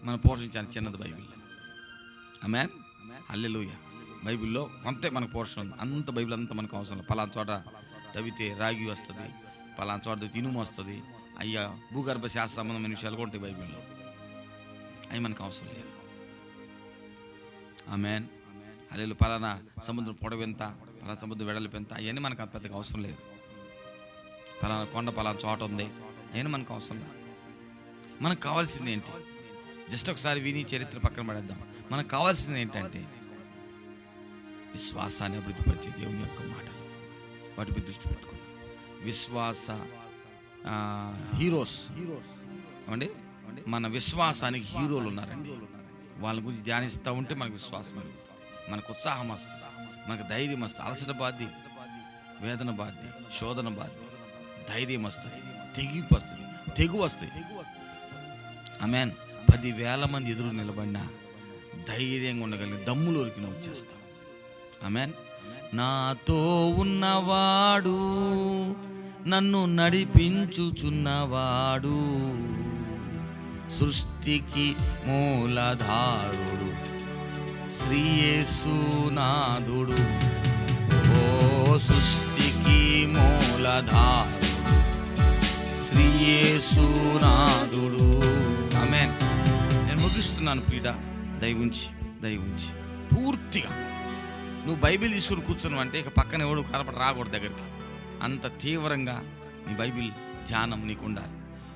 మనం పోషించాలి చిన్నది బైబిల్లో. ఆమేన్. హల్లెలూయా. బైబిల్లో కొంతే మనకు పోషణ ఉంది. అంత బైబిల్ అంతా మనకు అవసరం. పలానా చోట తవ్వితే రాగి వస్తుంది, పలానా చోట ఇనుము వస్తుంది, అయ్యా భూగర్భ శాస్త్ర సంబంధమైన విషయాలు కూడా ఉంటాయి బైబిల్లో. అవి మనకు అవసరం లేదు. ఆమేన్. హల్లెలూయా. పలానా సముద్రం పొడవు ఎంత, పలానా సముద్రం వెడల్పు ఎంత, అవన్నీ మనకు అంత పెద్దగా అవసరం లేదు. పలానా కొండ పలానా చోట ఉంది, అవన్నీ మనకు అవసరం లేదు. మనకు కావాల్సింది ఏంటి? జస్ట్ ఒకసారి విని చరిత్ర పక్కన పడేద్దాం. మనకు కావాల్సింది ఏంటంటే విశ్వాసాన్ని అభివృద్ధిపరిచే దేవుని యొక్క మాటలు, వాటిపై దృష్టి పెట్టుకున్నాం. విశ్వాస హీరోస్ అండి, మన విశ్వాసానికి హీరోలు ఉన్నారండి. వాళ్ళ గురించి ధ్యానిస్తూ ఉంటే మనకు విశ్వాసం పెరుగుతుంది, మనకు ఉత్సాహం వస్తుంది, మనకు ధైర్యం వస్తుంది. అలసట బాధ్య, వేదన బాధ్య, శోధన బాధ్య, ధైర్యం వస్తుంది, తెగింపు వస్తుంది, తెగు వస్తుంది. ఆమేన్. 10,000 మంది ఎదురు నిలబడినా ధైర్యంగా ఉండగలిగిన దమ్ములోకి నువ్వు వచ్చేస్తావు. ఆమేన్. నాతో ఉన్నవాడు, నన్ను నడిపించుచున్నవాడు, సృష్టికి మూలధారుడు, శ్రీ యేసునాథుడు. ఓ సృష్టికి మూలధారుడు, శ్రీ యేసునాథుడు. ఆమేన్. నేను ముగిస్తున్నాను ప్రియుడ. దయవుంచి పూర్తిగా నువ్వు బైబిల్ తీసుకుని కూర్చున్నావు అంటే ఇక పక్కన ఎవడు కలపట రాకూడదు దగ్గరికి. అంత తీవ్రంగా నీ బైబిల్ ధ్యానం నీకు ఉండాలి.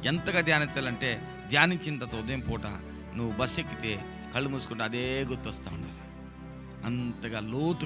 ఎంతగా ధ్యానించాలంటే, ధ్యానించిన తర్వాత ఉదయం పూట నువ్వు బస్సు ఎక్కితే కళ్ళు మూసుకుంటే అదే గుర్తొస్తూ ఉండాలి. అంతగా లోతు